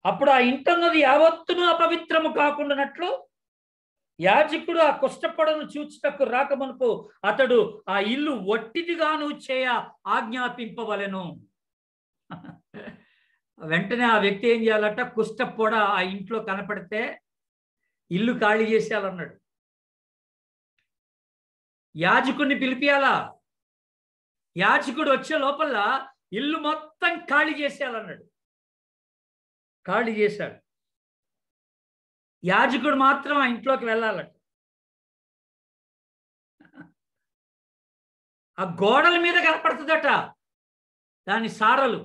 అప్పుడు ఆ ఇంటన్నది యావత్తును అపవిత్రము కాకుండానట్లు యాజకుడు ఆ కుష్ఠపొడను చూచుటకు రాకమునుపు అతడు ఆ ఇల్లు వట్టిదిగాను చేయ ఆజ్ఞాపింపవలెను. వెంటనే ఆ వ్యక్తి ఏం చేయాలట? కుష్ఠపొడ ఆ ఇంట్లో కనపడితే ఇల్లు ఖాళీ చేసేయాలన్నాడు. యాజకుడిని పిలిపియాలా, యాజకుడు వచ్చే లోపల ఇల్లు మొత్తం ఖాళీ చేసేయాలన్నాడు. ఖాళీ చేశాడు. యాజకుడు మాత్రం ఆ ఇంట్లోకి వెళ్ళాలట. ఆ గోడల మీద కనపడుతుందట దాని సారలు.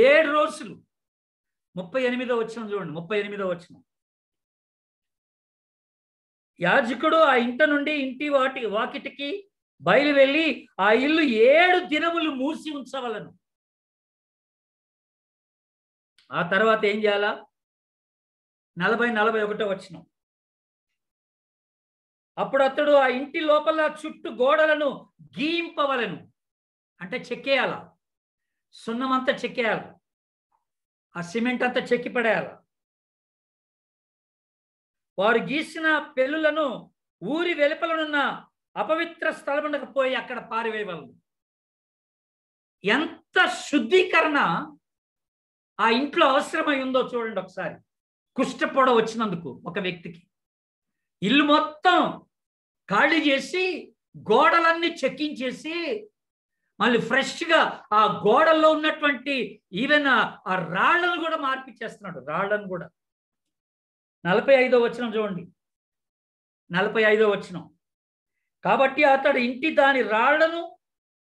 7 రోజులు. 38వ వచనం చూడండి, 38వ వచనం. యాజకుడు ఆ ఇంట నుండి ఇంటి వాకిటికి బయలు వెళ్ళి ఆ ఇల్లు 7 దినములు మూసి ఉంచవలను. ఆ తర్వాత ఏం చేయాలా? 40-41వ వచనం. అప్పుడు అతడు ఆ ఇంటి లోపల చుట్టూ గోడలను గీయింపవలను, అంటే చెక్కేయాల, సున్నమంతా చెక్కేయాల, ఆ సిమెంట్ అంతా చెక్కి పడేయాల. వారు గీసిన పెళ్ళులను ఊరి వెలుపలనున్న అపవిత్ర స్థలమునకు పోయి అక్కడ పారివేయవలను. ఎంత శుద్ధీకరణ ఆ ఇంట్లో అవసరమై ఉందో చూడండి ఒకసారి. కుష్ఠపొడ వచ్చినందుకు ఒక వ్యక్తికి ఇల్లు మొత్తం ఖాళీ చేసి గోడలన్నీ చెక్కించేసి మళ్ళీ ఫ్రెష్గా ఆ గోడల్లో ఉన్నటువంటి ఈవెన్ ఆ రాళ్లను కూడా మార్పిచ్చేస్తున్నాడు. రాళ్లను కూడా. 45వ వచనం చూడండి, 45వ వచనం. కాబట్టి అతడు ఇంటి దాని రాళ్లను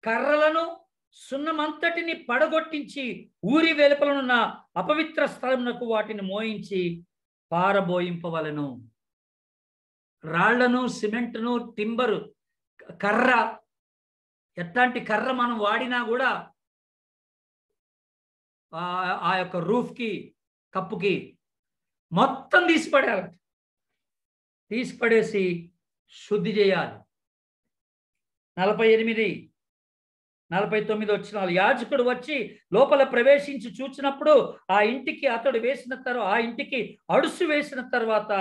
కర్రలను సున్నమంతటిని పడగొట్టించి ఊరి వెలుపలనున్న అపవిత్ర స్థలమునకు వాటిని మోయించి పారబోయింపవలెను. రాళ్లను, సిమెంట్ను, టింబరు, కర్ర, ఎట్లాంటి కర్ర మనం వాడినా కూడా ఆ యొక్క రూఫ్కి, కప్పుకి మొత్తం తీసిపడేయాలి. తీసిపడేసి శుద్ధి చేయాలి. 48-49 వచనాలు. యాజకుడు వచ్చి లోపల ప్రవేశించి చూచినప్పుడు ఆ ఇంటికి అడుసు వేసిన తర్వాత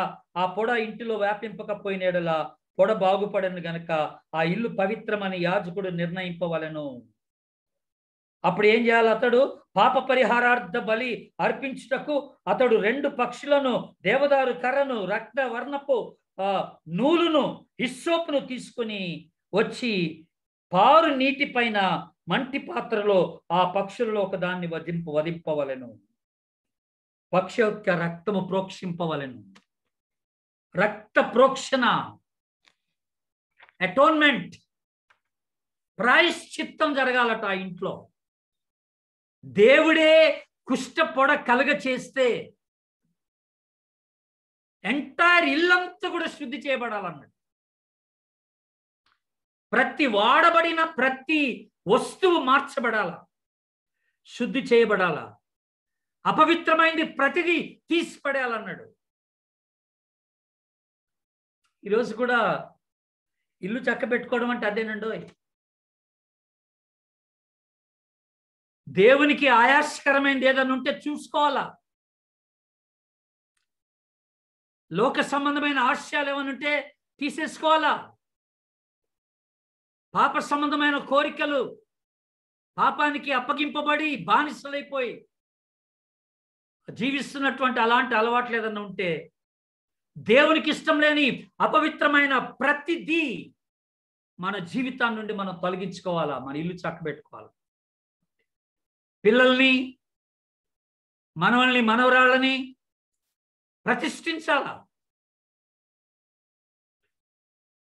ఆ పొడ ఇంటిలో వ్యాపింపకపోయిన యెడల పొడ బాగుపడను గనక ఆ ఇల్లు పవిత్రమని యాజకుడు నిర్ణయింపవలెను. అప్పుడు ఏం చేయాలి? అతడు పాప పరిహారార్థ బలి అర్పించుటకు అతడు 2 పక్షులను, దేవదారు కర్రను, రక్త వర్ణపు నూలును, హిస్సోపును తీసుకుని వచ్చి పారు నీటి పైన మంటి పాత్రలో ఆ పక్షులలో ఒకదాన్ని వధింపవలెను. పక్షి యొక్క రక్తము ప్రోక్షింపవలెను. రక్త ప్రోక్షణ, అటోన్మెంట్, ప్రాయశ్చిత్తం జరగాలట ఆ ఇంట్లో. దేవుడే కుష్ఠపొడ కలగ చేస్తే ఎంటైర్ ఇల్లంతా కూడా శుద్ధి చేయబడాలన్నాడు. ప్రతి వాడబడిన ప్రతి వస్తువు మార్చబడాల, శుద్ధి చేయబడాల, అపవిత్రమైంది ప్రతిదీ తీసిపడేయాలన్నాడు. ఈరోజు కూడా ఇల్లు చక్క పెట్టుకోవడం అంటే అదేనండో. దేవునికి ఆయాస్కరమైనది ఏదైనా ఉంటే చూసుకోవాలా. లోక సంబంధమైన ఆశయాలు ఏమైనా ఉంటే తీసేసుకోవాలా. పాప సంబంధమైన కోరికలు, పాపానికి అప్పగింపబడి బానిసలైపోయి జీవిస్తున్నటువంటి అలాంటి అలవాట్లు ఏదన్నా ఉంటే, దేవునికి ఇష్టం లేని అపవిత్రమైన ప్రతిదీ మన జీవితాన్ని నుండి మనం తొలగించుకోవాలా. మన ఇల్లు చక్కబెట్టుకోవాలి. పిల్లల్ని, మనవల్ని, మనవరాళ్ళని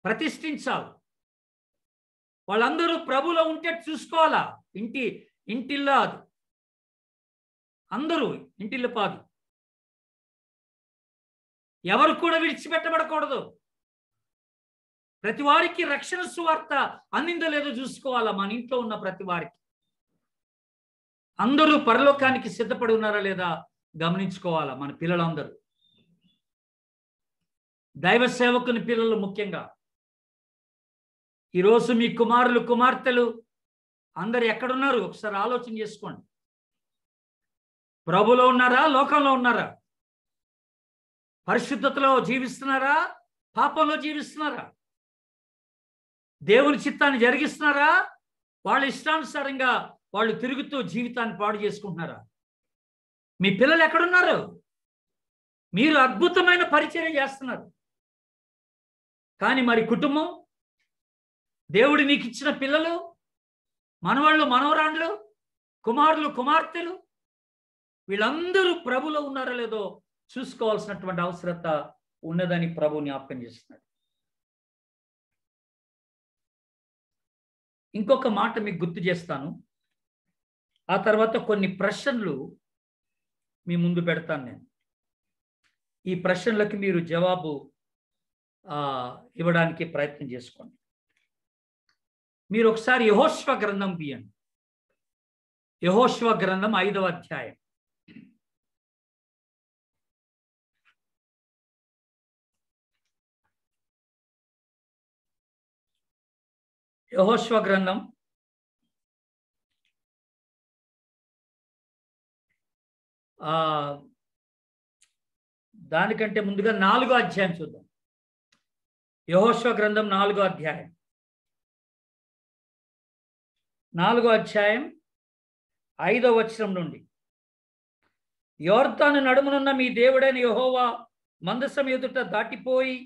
ప్రతిష్ఠించాలి. వాళ్ళందరూ ప్రభులో ఉంటే చూసుకోవాలా. ఇంటిల్లో అందరూ ఇంటిల్లో పాదు, ఎవరు కూడా విడిచిపెట్టబడకూడదు. ప్రతి వారికి రక్షణ సువార్త అందిందో లేదో చూసుకోవాలా. మన ఇంట్లో ఉన్న ప్రతి వారికి అందరూ పరలోకానికి సిద్ధపడి ఉన్నారా లేదా గమనించుకోవాలా. మన పిల్లలందరూ, దైవ సేవకుని పిల్లలు ముఖ్యంగా. ఈరోజు మీ కుమారులు, కుమార్తెలు అందరు ఎక్కడున్నారు ఒకసారి ఆలోచన చేసుకోండి. ప్రభులో ఉన్నారా, లోకంలో ఉన్నారా? పరిశుద్ధతలో జీవిస్తున్నారా, పాపంలో జీవిస్తున్నారా? దేవుని చిత్తాన్ని జరిగిస్తున్నారా, వాళ్ళ ఇష్టానుసారంగా వాళ్ళు తిరుగుతూ జీవితాన్ని పాడు చేసుకుంటున్నారా? మీ పిల్లలు ఎక్కడున్నారు? మీరు అద్భుతమైన పరిచర్య చేస్తున్నారు, కానీ మరి కుటుంబం, దేవుడు మీకు ఇచ్చిన పిల్లలు, మనవాళ్ళు, మనవరాండ్లు, కుమారులు, కుమార్తెలు, వీళ్ళందరూ ప్రభులో ఉన్నారో లేదో చూసుకోవాల్సినటువంటి అవసరత ఉన్నదని ప్రభు జ్ఞాపకం చేస్తున్నాడు. ఇంకొక మాట మీకు గుర్తు చేస్తాను, ఆ తర్వాత కొన్ని ప్రశ్నలు మీ ముందు పెడతాను నేను. ఈ ప్రశ్నలకు మీరు జవాబు ఇవ్వడానికి ప్రయత్నం చేసుకోండి. మీరు ఒకసారి యెహోషువ గ్రంథం తీయండి. యెహోషువ గ్రంథం 5వ అధ్యాయం. యెహోషువ గ్రంథం దానికంటే ముందుగా 4వ అధ్యాయం చూద్దాం. యెహోషువ గ్రంథం 4వ అధ్యాయం. 4వ అధ్యాయం 5వ వచనం నుండి. యొర్దాను నడుమునున్న మీ దేవుడైన యెహోవా మందసం ఎదుట దాటిపోయి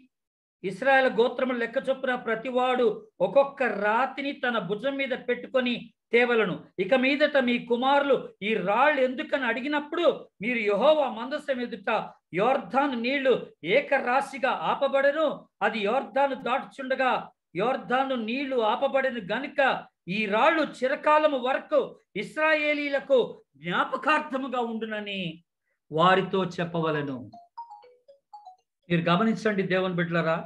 ఇశ్రాయేలు గోత్రములు లెక్క చొప్పున ప్రతివాడు ఒక్కొక్క రాతిని తన భుజం మీద పెట్టుకొని తేవలను. ఇక మీదట మీ కుమారులు ఈ రాళ్ళు ఎందుకని అడిగినప్పుడు మీరు యెహోవా మందసం ఎదుట యొర్దాను నీళ్లు ఏకరాశిగా ఆపబడెను. అది యొర్దాను దాటుచుండగా యొర్దాను నీళ్లు ఆపబడెను గనుక ఈ రాళ్ళు చిరకాలము వరకు ఇశ్రాయేలీలకు జ్ఞాపకార్థముగా ఉండునని వారితో చెప్పవలెను. మీరు గమనించండి దేవుని బిడ్డలారా,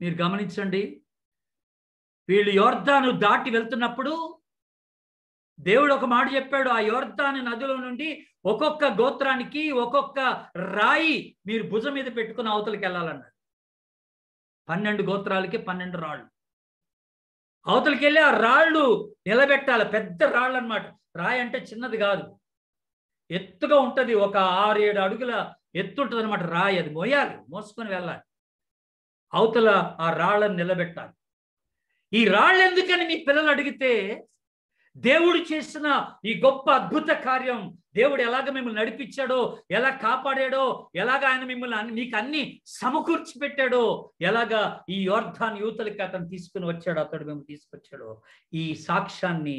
మీరు గమనించండి. వీళ్ళు యొర్దాను దాటి వెళ్తున్నప్పుడు దేవుడు ఒక మాట చెప్పాడు, ఆ యొర్దాను నదిలో నుండి ఒక్కొక్క గోత్రానికి ఒక్కొక్క రాయి మీరు భుజం మీద పెట్టుకుని అవతలికి వెళ్ళాలన్నాడు. 12 గోత్రాలకి 12 రాళ్ళు. అవతలికి వెళ్ళి ఆ రాళ్ళు నిలబెట్టాలి. పెద్ద రాళ్ళు అన్నమాట. రాయి అంటే చిన్నది కాదు, ఎత్తుగా ఉంటుంది. ఒక 6-7 అడుగుల ఎత్తు ఉంటుంది అనమాట రాయి. అది మోయాలి, మోసుకొని వెళ్ళాలి. అవతల ఆ రాళ్ళను నిలబెట్టాలి. ఈ రాళ్ళు ఎందుకని మీ పిల్లలు అడిగితే దేవుడు చేసిన ఈ గొప్ప అద్భుత కార్యం, దేవుడు ఎలాగ మిమ్మల్ని నడిపించాడో, ఎలా కాపాడాడో, ఎలాగ ఆయన మిమ్మల్ని మీకు అన్ని సమకూర్చి పెట్టాడో, ఎలాగా ఈ యోర్దాను యువతలకి అతను తీసుకుని వచ్చాడో, అతడు మేము తీసుకొచ్చాడో, ఈ సాక్ష్యాన్ని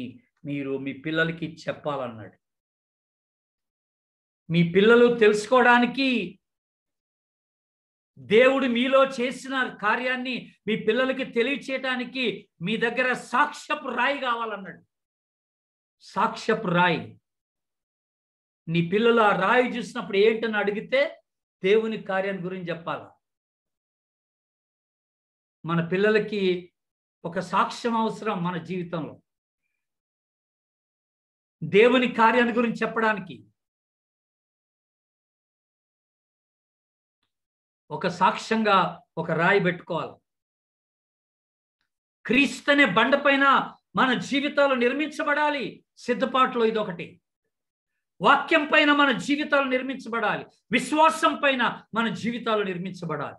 మీరు మీ పిల్లలకి చెప్పాలన్నాడు. మీ పిల్లలు తెలుసుకోవడానికి, దేవుడు మీలో చేసిన కార్యాన్ని మీ పిల్లలకి తెలియచేయటానికి మీ దగ్గర సాక్ష్యపు రాయి కావాలన్నాడు. సాక్ష్యపు రాయి. నీ పిల్లలు ఆ రాయి చూసినప్పుడు ఏంటని అడిగితే దేవుని కార్యాన్ని గురించి చెప్పాలి. మన పిల్లలకి ఒక సాక్ష్యం అవసరం మన జీవితంలో, దేవుని కార్యాన్ని గురించి చెప్పడానికి. ఒక సాక్ష్యంగా ఒక రాయి పెట్టుకోవాలి. క్రీస్తు అనే బండ పైన మన జీవితాలు నిర్మించబడాలి. సిద్ధపాటులో ఇదొకటి. వాక్యం పైన మన జీవితాలు నిర్మించబడాలి. విశ్వాసం పైన మన జీవితాలు నిర్మించబడాలి.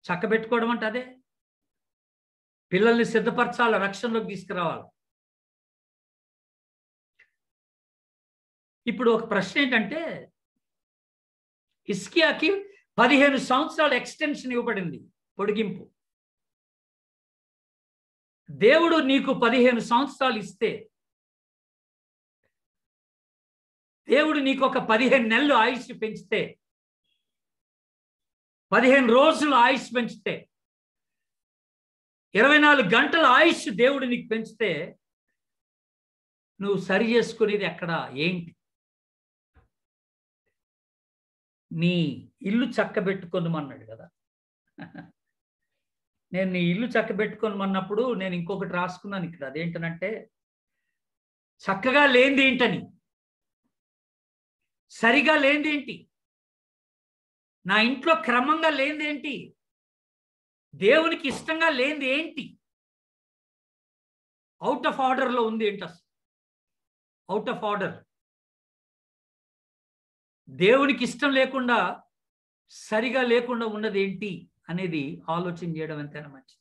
చక్కబెట్టుకోవడం అంటే అదే. పిల్లల్ని సిద్ధపరచాలి, రక్షణలోకి తీసుకురావాలి. ఇప్పుడు ఒక ప్రశ్న ఏంటంటే, హిజ్కియాకి 15 సంవత్సరాల ఎక్స్టెన్షన్ ఇవ్వబడింది, పొడిగింపు. దేవుడు నీకు 15 సంవత్సరాలు ఇస్తే, దేవుడు నీకు ఒక 15 నెలలు ఆయుష్ పెంచితే, 15 రోజులు ఆయుష్ పెంచితే, 24 గంటల ఆయుష్ దేవుడు నీకు పెంచితే, నువ్వు సరి చేసుకునేది ఎక్కడ, ఏంటి? నీ ఇల్లు చక్కబెట్టుకోమన్నాడు కదా. నేను నీ ఇల్లు చక్కబెట్టుకోమన్నప్పుడు నేను ఇంకొకటి రాసుకున్నాను ఇక్కడ. అదేంటనంటే, చక్కగా లేనిది ఏంటని, సరిగా లేనిది ఏంటి, నా ఇంట్లో క్రమంగా లేనిది ఏంటి, దేవునికి ఇష్టంగా లేనిది ఏంటి, అవుట్ ఆఫ్ ఆర్డర్లో ఉంది ఏంటి, అసలు అవుట్ ఆఫ్ ఆర్డర్. దేవునికి ఇష్టం లేకుండా, సరిగా లేకుండా ఉన్నది ఏంటి అనేది ఆలోచన చేయడం ఎంతైనా మంచిది.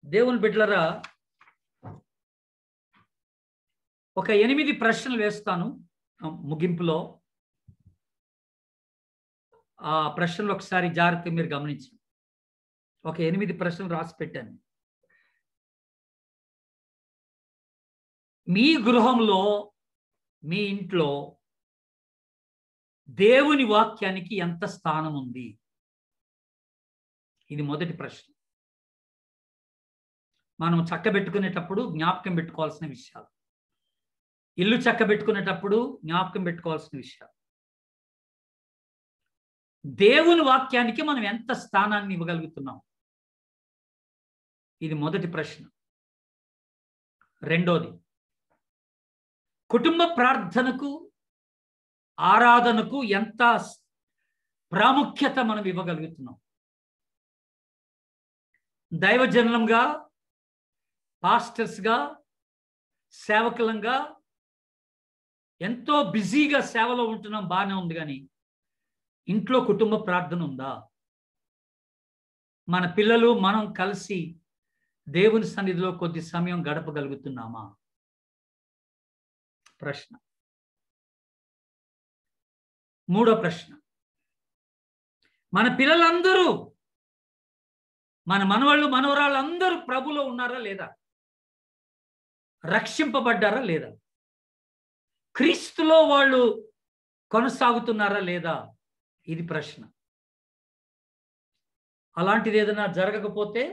దేవుని బిడ్డలరా, ఒక 8 ప్రశ్నలు వేస్తాను ముగింపులో. ఆ ప్రశ్నలు ఒకసారి జాగ్రత్తగా మీరు గమనించండి. ఒక 8 ప్రశ్నలు రాసి పెట్టాను. మీ గృహంలో, మీ ఇంట్లో దేవుని వాక్యానికి ఎంత స్థానం ఉంది? ఇది మొదటి ప్రశ్న. మనం చక్కబెట్టుకునేటప్పుడు జ్ఞాపకం పెట్టుకోవాల్సిన విషయాలు, ఇల్లు చక్కబెట్టుకునేటప్పుడు జ్ఞాపకం పెట్టుకోవాల్సిన విషయాలు. దేవుని వాక్యానికి మనం ఎంత స్థానాన్ని ఇవ్వగలుగుతున్నాం? ఇది మొదటి ప్రశ్న. రెండోది, కుటుంబ ప్రార్థనకు, ఆరాధనకు ఎంత ప్రాముఖ్యత మనం ఇవ్వగలుగుతున్నాం? దైవజనులంగా, పాస్టర్స్గా, సేవకులంగా ఎంతో బిజీగా సేవలో ఉంటున్నాం, బాగానే ఉంది. కానీ ఇంట్లో కుటుంబ ప్రార్థన ఉందా? మన పిల్లలు మనం కలిసి దేవుని సన్నిధిలో కొద్ది సమయం గడపగలుగుతున్నామా? ప్రశ్న. మూడో ప్రశ్న, మన పిల్లలందరూ, మన మనవాళ్ళు మనవరాళ్ళు అందరూ ప్రభులో ఉన్నారా లేదా? రక్షింపబడ్డారా లేదా? క్రీస్తులో వాళ్ళు కొనసాగుతున్నారా లేదా? ఇది ప్రశ్న. అలాంటిది ఏదైనా జరగకపోతే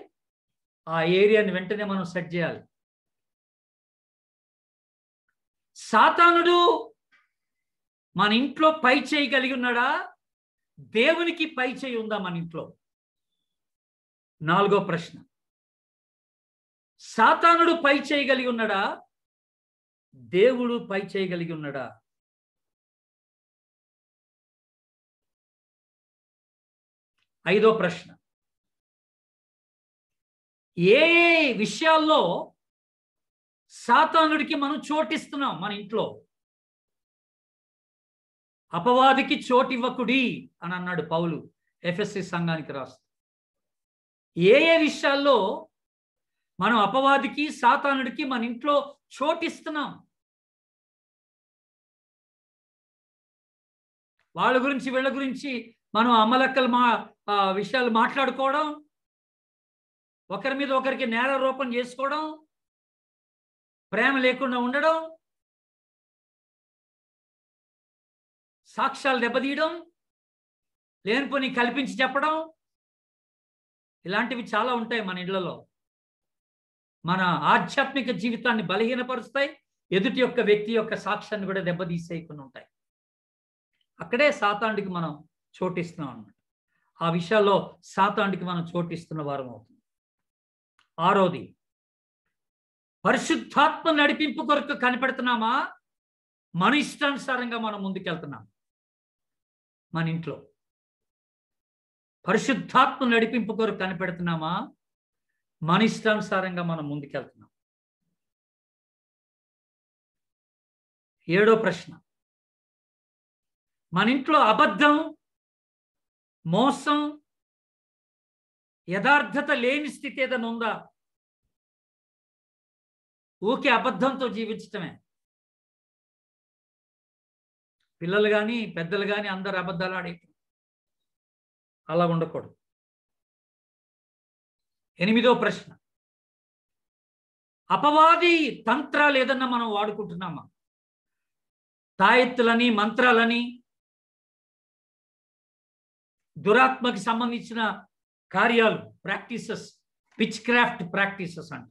ఆ ఏరియాని వెంటనే మనం సెట్ చేయాలి. సాతానుడు మన ఇంట్లో పై చేయి కలిగి ఉన్నాడా? దేవునికి పై చేయి ఉందా మన ఇంట్లో? నాలుగో ప్రశ్న, సాతానుడు పై చేయి కలిగి ఉన్నాడా? దేవుడు పై చేయి కలిగి ఉన్నాడా? ఐదో ప్రశ్న, ఏ విషయాల్లో సాతానుడికి మనం చోటిస్తున్నాం మన ఇంట్లో? అపవాదికి చోటు ఇవ్వకుడి అని అన్నాడు పౌలు ఎఫెసీ సంఘానికి రాస్తూ. ఏ విషయాల్లో మనం అపవాదికి సాతానుడికి మన ఇంట్లో చోటిస్తున్నాం. వాళ్ళ గురించి వీళ్ళ గురించి మనం అమలక్కలు విషయాలు మాట్లాడుకోవడం, ఒకరి మీద ఒకరికి నేరారోపణ చేసుకోవడం, ప్రేమ లేకుండా ఉండడం, సాక్ష్యాలు దెబ్బతీయడం, లేనిపోని కల్పించి చెప్పడం, ఇలాంటివి చాలా ఉంటాయి మన ఇళ్లలో. మన ఆధ్యాత్మిక జీవితాన్ని బలహీనపరుస్తాయి, ఎదుటి యొక్క వ్యక్తి యొక్క సాక్ష్యాన్ని కూడా దెబ్బతీసేయకుండా ఉంటాయి. అక్కడే సాతానుడికి మనం చోటిస్తున్నాం అన్నమాట. ఆ విషయాల్లో సాతానుడికి మనం చోటిస్తున్న వారం అవుతుంది. ఆరోది, పరిశుద్ధాత్మ నడిపింపు కొరకు కనిపెడుతున్నామా, మన ఇష్టానుసారంగా మనం ముందుకెళ్తున్నాం? మన ఇంట్లో పరిశుద్ధాత్మ నడిపింపు కొరకు కనిపెడుతున్నామా, మన ఇష్టానుసారంగా మనం ముందుకెళ్తున్నాం? 7వ ప్రశ్న, మన ఇంట్లో అబద్ధం, మోసం, యథార్థత లేని స్థితి ఏదైనా ఉందా? ఊకే అబద్ధంతో జీవించటమే. పిల్లలు కానీ పెద్దలు కానీ అందరు అబద్ధాలు ఆడే, అలా ఉండకూడదు. 8వ ప్రశ్న, అపవాది తంత్రాలు ఏదన్నా మనం వాడుకుంటున్నామా? తాయెత్తులని, మంత్రాలని, దురాత్మకి సంబంధించిన కార్యాలు, ప్రాక్టీసెస్, విచ్ క్రాఫ్ట్ ప్రాక్టీసెస్ అంట,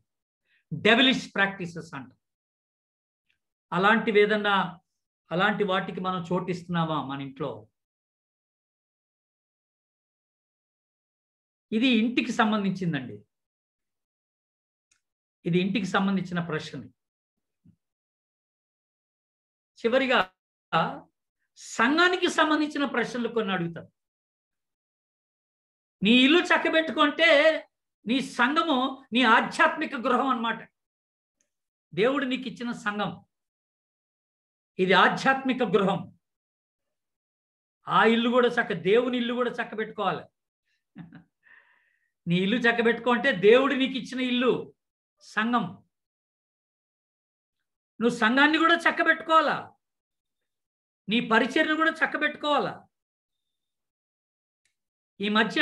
డెవిలిష్ ప్రాక్టీసెస్ అంట. అలాంటివి ఏదన్నా, అలాంటి వాటికి మనం చోటిస్తున్నామా మన ఇంట్లో? ఇది ఇంటికి సంబంధించిందండి. ఇది ఇంటికి సంబంధించిన ప్రశ్న. చివరిగా సంఘానికి సంబంధించిన ప్రశ్నలు కొన్ని అడుగుతారు. నీ ఇల్లు చక్కబెట్టుకుంటే నీ సంఘము నీ ఆధ్యాత్మిక గృహం అన్నమాట. దేవుడు నీకు ఇచ్చిన సంఘం, ఇది ఆధ్యాత్మిక గృహం. ఆ ఇల్లు కూడా దేవుని ఇల్లు కూడా చక్కబెట్టుకోవాలి. నీ ఇల్లు చక్కబెట్టుకుంటే దేవుడు నీకు ఇచ్చిన ఇల్లు సంఘం. నువ్వు సంఘాన్ని కూడా చక్కబెట్టుకోవాలా, నీ పరిచర్యను కూడా చక్కబెట్టుకోవాలా. ఈ మధ్య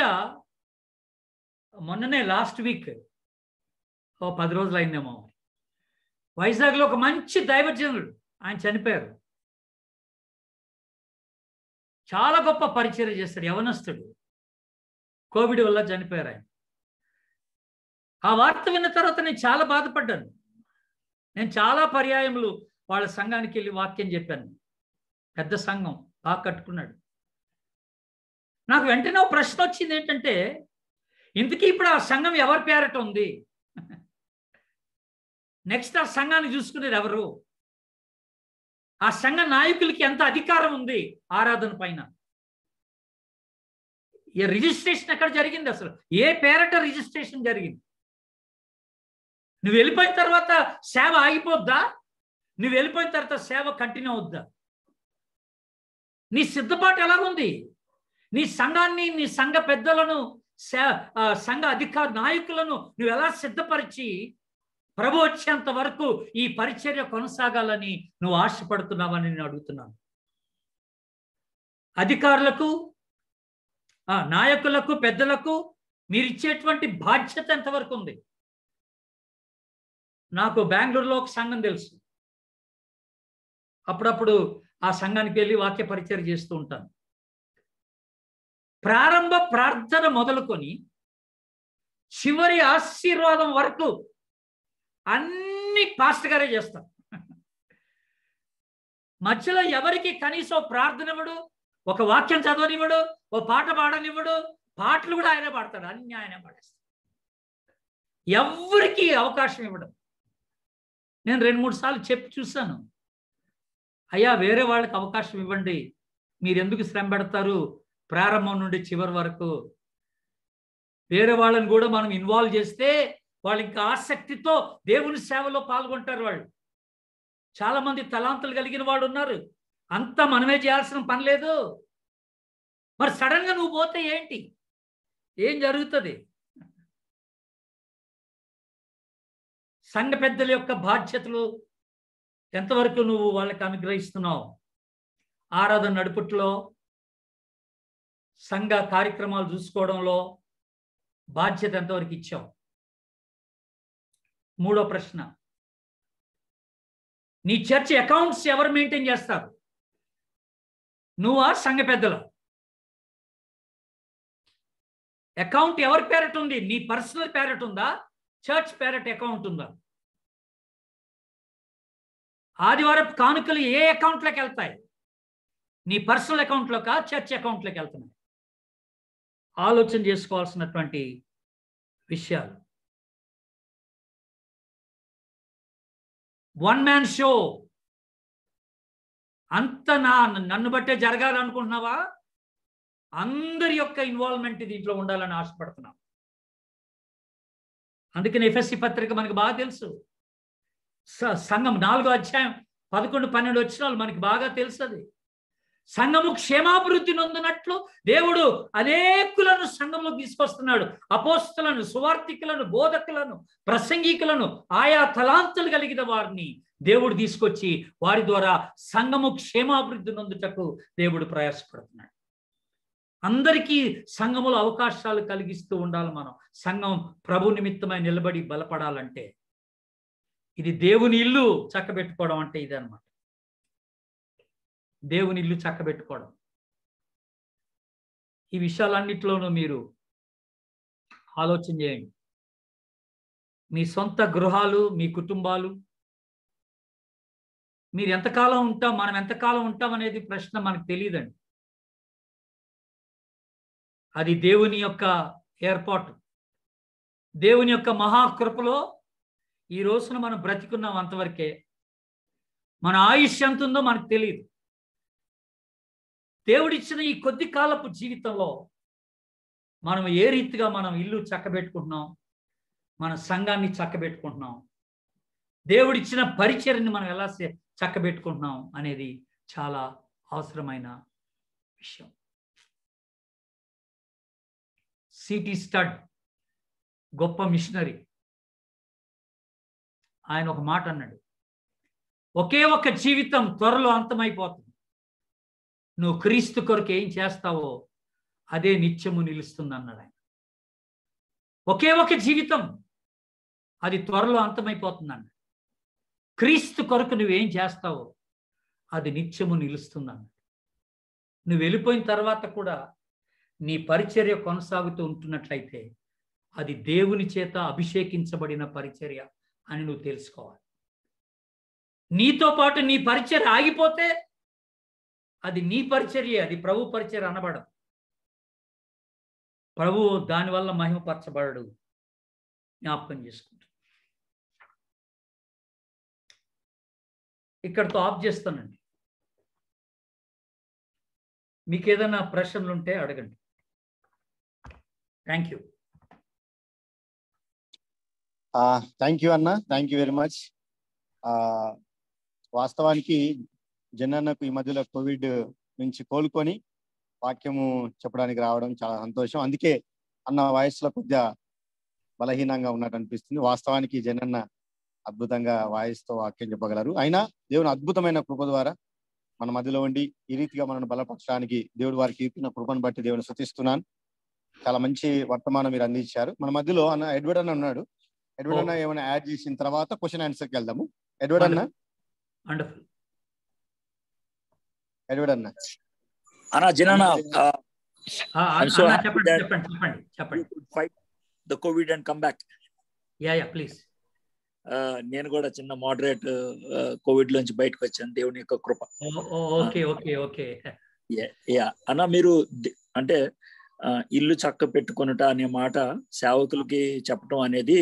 మొన్ననే లాస్ట్ వీక్ 10 రోజులు అయిందేమో, వైజాగ్లో ఒక మంచి దైవజనుడు ఆయన చనిపోయారు. చాలా గొప్ప పరిచర్య చేస్తాడు, యవనస్తుడు. కోవిడ్ వల్ల చనిపోయారు ఆయన. ఆ వార్త విన్న తర్వాత నేను చాలా బాధపడ్డాను. నేను చాలా పర్యాయములు వాళ్ళ సంఘానికి వెళ్ళి వాక్యం చెప్పాను. పెద్ద సంఘం, బాగా కట్టుకున్నాడు. నాకు వెంటనే ఒక ప్రశ్న వచ్చింది, ఏంటంటే ఇంతకీ ఇప్పుడు ఆ సంఘం ఎవరి పేరట ఉంది? నెక్స్ట్ ఆ సంఘాన్ని చూసుకునేది ఎవరు? ఆ సంఘ నాయకులకి ఎంత అధికారం ఉంది ఆరాధన పైన? ఈ రిజిస్ట్రేషన్ ఎక్కడ జరిగింది? అసలు ఏ పేరట రిజిస్ట్రేషన్ జరిగింది? నువ్వు వెళ్ళిపోయిన తర్వాత సేవ ఆగిపోద్దా? నువ్వు వెళ్ళిపోయిన తర్వాత సేవ కంటిన్యూ అవుద్దా? నీ సిద్ధపాటు ఎలాగుంది? నీ సంఘాన్ని, నీ సంఘ పెద్దలను, సంఘ అధికార నాయకులను నువ్వు ఎలా సిద్ధపరిచి ప్రభు వచ్చేంత వరకు ఈ పరిచర్య కొనసాగాలని నువ్వు ఆశపడుతున్నావని నేను అడుగుతున్నాను. అధికారులకు, నాయకులకు, పెద్దలకు మీరు ఇచ్చేటువంటి బాధ్యత ఎంతవరకు ఉంది? నాకు బెంగళూరులో ఒక సంఘం తెలుసు. అప్పుడప్పుడు ఆ సంఘానికి వెళ్ళి వాక్య పరిచర్య చేస్తూ ఉంటాను. ప్రారంభ ప్రార్థన మొదలుకొని చివరి ఆశీర్వాదం వరకు అన్ని పాస్టర్ గారే చేస్తారు. మధ్యలో ఎవరికి కనీసం ప్రార్థన ఇవ్వడు, ఒక వాక్యం చదవనివ్వడు, ఓ పాట పాడనివ్వడు. పాటలు కూడా ఆయనే పాడతాడు, అన్ని ఆయనే పాడేస్తాడు. ఎవరికి అవకాశం ఇవ్వడం. నేను 2-3 సార్లు చెప్పి చూశాను, అయ్యా వేరే వాళ్ళకి అవకాశం ఇవ్వండి, మీరు ఎందుకు శ్రమ పెడతారు ప్రారంభం నుండి చివరి వరకు? వేరే వాళ్ళని కూడా మనం ఇన్వాల్వ్ చేస్తే వాళ్ళు ఇంకా ఆసక్తితో దేవుని సేవలో పాల్గొంటారు. వాళ్ళు చాలా మంది తలాంతులు కలిగిన వాడు ఉన్నారు, అంతా మనమే చేయాల్సిన పని లేదు. మరి సడన్ గా నువ్వు పోతే ఏంటి, ఏం జరుగుతుంది? సంఘ పెద్దల యొక్క బాధ్యతలు ఎంతవరకు నువ్వు వాళ్ళకి అనుగ్రహిస్తున్నావు? ఆరాధన నడుపుట్లో, సంఘ కార్యక్రమాలు చూసుకోవడంలో బాధ్యత ఎంతవరకు ఇచ్చావు? మూడో ప్రశ్న, నీ చర్చ్ అకౌంట్స్ ఎవరు మెయింటైన్ చేస్తారు? నువ్వా సంఘ పెద్దలు? అకౌంట్ ఎవరి పేరట ఉంది? నీ పర్సనల్ పేరట ఉందా? చర్చ్ పేరట అకౌంట్ ఉందా? ఆదివారపు కానుకలు ఏ అకౌంట్లోకి వెళ్తాయి? నీ పర్సనల్ అకౌంట్లోకా, చర్చ్ అకౌంట్లోకి వెళ్తున్నాయి? ఆలోచన చేసుకోవాల్సినటువంటి విషయాలు. వన్ మ్యాన్ షో అంత నన్ను బట్టే జరగాలనుకుంటున్నావా? అందరి యొక్క ఇన్వాల్వ్మెంట్ దీంట్లో ఉండాలని ఆశపడుతున్నాం. అందుకని ఎఫెసీ పత్రిక మనకు బాగా తెలుసు. సంఘం 4వ అధ్యాయం 11-12 వచనాలు మనకి బాగా తెలుసు. అది సంఘము క్షేమాభివృద్ధి నొందినట్లు దేవుడు అనేకులను సంఘంలో తీసుకొస్తున్నాడు. అపోస్తలను, సువార్తికులను, బోధకులను, ప్రసంగికులను, ఆయా తలాంతులు కలిగిన వారిని దేవుడు తీసుకొచ్చి వారి ద్వారా సంఘము క్షేమాభివృద్ధి నొందుటకు దేవుడు ప్రయాసపడుతున్నాడు. అందరికీ సంఘములో అవకాశాలు కలిగిస్తూ ఉండాలి. మనం సంఘం ప్రభు నిమిత్తమై నిలబడి బలపడాలంటే, ఇది దేవుని ఇల్లు చక్కబెట్టుకోవడం అంటే ఇదే అన్నమాట. దేవుని ఇల్లు చక్కబెట్టుకోవడం. ఈ విషయాలన్నిటిలోనూ మీరు ఆలోచన చేయండి. మీ సొంత గృహాలు, మీ కుటుంబాలు, మీరు ఎంతకాలం ఉంటాం, మనం ఎంతకాలం ఉంటాం అనేది ప్రశ్న మనకు తెలియదండి. అది దేవుని యొక్క ఏర్పాటు. దేవుని యొక్క మహాకృపలో ఈ రోజున మనం బ్రతికున్నాం అంతవరకే. మన ఆయుష్ ఎంత ఉందో మనకు తెలియదు. దేవుడిచ్చిన ఈ కొద్ది కాలపు జీవితంలో మనం ఏ రీతిగా మనం ఇల్లు చక్కబెట్టుకుంటున్నాం, మన సంఘాన్ని చక్కబెట్టుకుంటున్నాం, దేవుడిచ్చిన పరిచర్ని మనం ఎలా చక్కబెట్టుకుంటున్నాం అనేది చాలా అవసరమైన విషయం. సిటీ స్టడ్ గొప్ప మిషనరీ, ఆయన ఒక మాట అన్నాడు, ఒకే ఒక జీవితం త్వరలో అంతమైపోతుంది. నువ్వు క్రీస్తు కొరకు ఏం చేస్తావో అదే నిత్యము నిలుస్తుంది అన్నాడు ఆయన. ఒకే ఒక జీవితం, అది త్వరలో అంతమైపోతుంది అన్నాడు. క్రీస్తు కొరకు నువ్వేం చేస్తావో అది నిత్యము నిలుస్తుంది అన్నాడు. నువ్వు వెళ్ళిపోయిన తర్వాత కూడా నీ పరిచర్య కొనసాగుతూ ఉంటున్నట్లయితే అది దేవుని చేత అభిషేకించబడిన పరిచర్య అని నువ్వు తెలుసుకోవాలి. నీతో పాటు నీ పరిచర్య ఆగిపోతే అది నీ పరిచర్య, అది ప్రభు పరిచర్య అనబడదు. ప్రభు దానివల్ల మహిమపరచబడడు. జ్ఞాపకం చేసుకుంటా. ఇక్కడితో ఆఫ్ చేస్తానండి. మీకు ఏదైనా ప్రశ్నలు ఉంటే అడగండి. Thank you. థ్యాంక్ యూ అన్న, థ్యాంక్ యూ వెరీ మచ్. వాస్తవానికి జనన్నకు ఈ మధ్యలో కోవిడ్ నుంచి కోలుకొని వాక్యము చెప్పడానికి రావడం చాలా సంతోషం. అందుకే అన్న వాయిస్లో కొద్దిగా బలహీనంగా ఉన్నట్టు అనిపిస్తుంది. వాస్తవానికి జనన్న అద్భుతంగా వాయిస్తో వాక్యం చెప్పగలరు. అయినా దేవుని అద్భుతమైన కృప ద్వారా మన మధ్యలో ఉండి ఈ రీతిగా మనల్ని బలపరచడానికి దేవుడు వారికి ఇప్పిన కృపను బట్టి దేవుని స్తుతిస్తున్నాను. చాలా మంచి వర్తమానం మీరు అందించారు. మన మధ్యలో అన్న ఎడ్వర్డ్ అన్న ఉన్నాడు. ఎడ్వర్డ్ అన్న ఏమైనా యాడ్ చేసిన తర్వాత క్వశ్చన్ ఆన్సర్కి వెళ్దాము. ఎడ్వర్డ్ అన్న, ఎడ్వర్డ్ అన్న Covid and come back. Please. నేను కూడా చిన్న మోడరేట్ కోవిడ్ లోంచి బయటకు వచ్చాను, దేవుని యొక్క కృప. అన్న, మీరు అంటే ఇల్లు చక్క పెట్టుకొనుట అనే మాట సేవకులకి చెప్పడం అనేది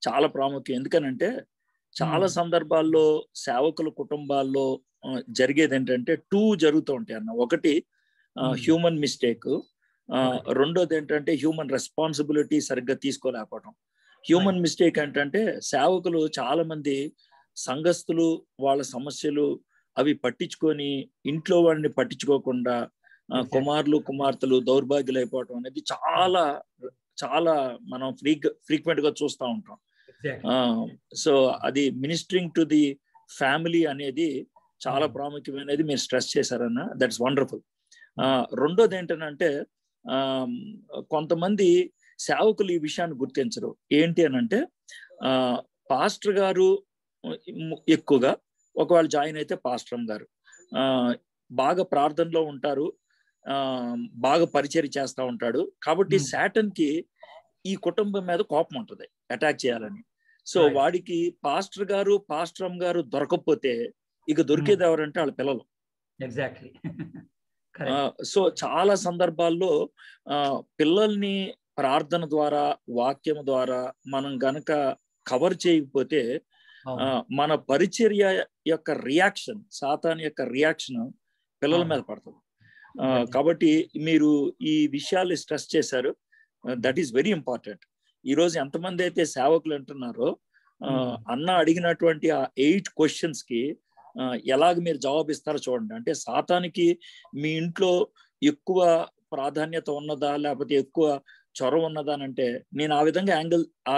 చాలా ప్రాముఖ్యం. ఎందుకనంటే చాలా సందర్భాల్లో సేవకుల కుటుంబాల్లో జరిగేది ఏంటంటే 2 జరుగుతూ ఉంటాయి అన్న. ఒకటి హ్యూమన్ మిస్టేక్, రెండోది ఏంటంటే హ్యూమన్ రెస్పాన్సిబిలిటీ సరిగ్గా తీసుకోలేకపోవడం. హ్యూమన్ మిస్టేక్ ఏంటంటే సేవకులు చాలా మంది సంఘస్థులు వాళ్ళ సమస్యలు అవి పట్టించుకొని ఇంట్లో వాడిని పట్టించుకోకుండా కుమారులు కుమార్తెలు దౌర్భాగ్యులు అయిపోవటం అనేది చాలా చాలా మనం ఫ్రీక్వెంట్ గా చూస్తూ ఉంటాం. సో అది మినిస్టరింగ్ టు ది ఫ్యామిలీ అనేది చాలా ప్రాముఖ్యమైనది మీరు స్ట్రెస్ చేశారన్న, దట్స్ వండర్ఫుల్. రెండోది ఏంటంటే కొంతమంది సేవకులు ఈ విషయాన్ని గుర్తించరు. ఏంటి అని అంటే పాస్టర్ గారు ఎక్కువగా ఒకవేళ జాయిన్ అయితే పాస్టర్ గారు బాగా ప్రార్థనలో ఉంటారు, బాగా పరిచర్య చేస్తూ ఉంటాడు. కాబట్టి సాటన్ కి ఈ కుటుంబం మీద కోపం ఉంటుంది అటాక్ చేయాలని. సో వాడికి పాస్టర్ గారు దొరకకపోతే ఇక దొరికేది ఎవరంటే వాళ్ళ పిల్లలు. ఎగ్జాక్ట్లీ. సో చాలా సందర్భాల్లో పిల్లల్ని ప్రార్థన ద్వారా, వాక్యం ద్వారా మనం గనక కవర్ చేయకపోతే మన పరిచర్య యొక్క రియాక్షన్, సాతాను యొక్క రియాక్షన్ పిల్లల మీద పడుతుంది. కాబట్టి మీరు ఈ విషయాలు స్ట్రెస్ చేశారు, దట్ ఈస్ వెరీ ఇంపార్టెంట్. ఈ రోజు ఎంతమంది అయితే సేవకులు అంటున్నారో అన్న అడిగినటువంటి ఆ 8 questions కి ఎలాగ మీరు జవాబిస్తారో చూడండి. అంటే సాతానికి మీ ఇంట్లో ఎక్కువ ప్రాధాన్యత ఉన్నదా లేకపోతే ఎక్కువ చొరవ ఉన్నదా అని అంటే నేను ఆ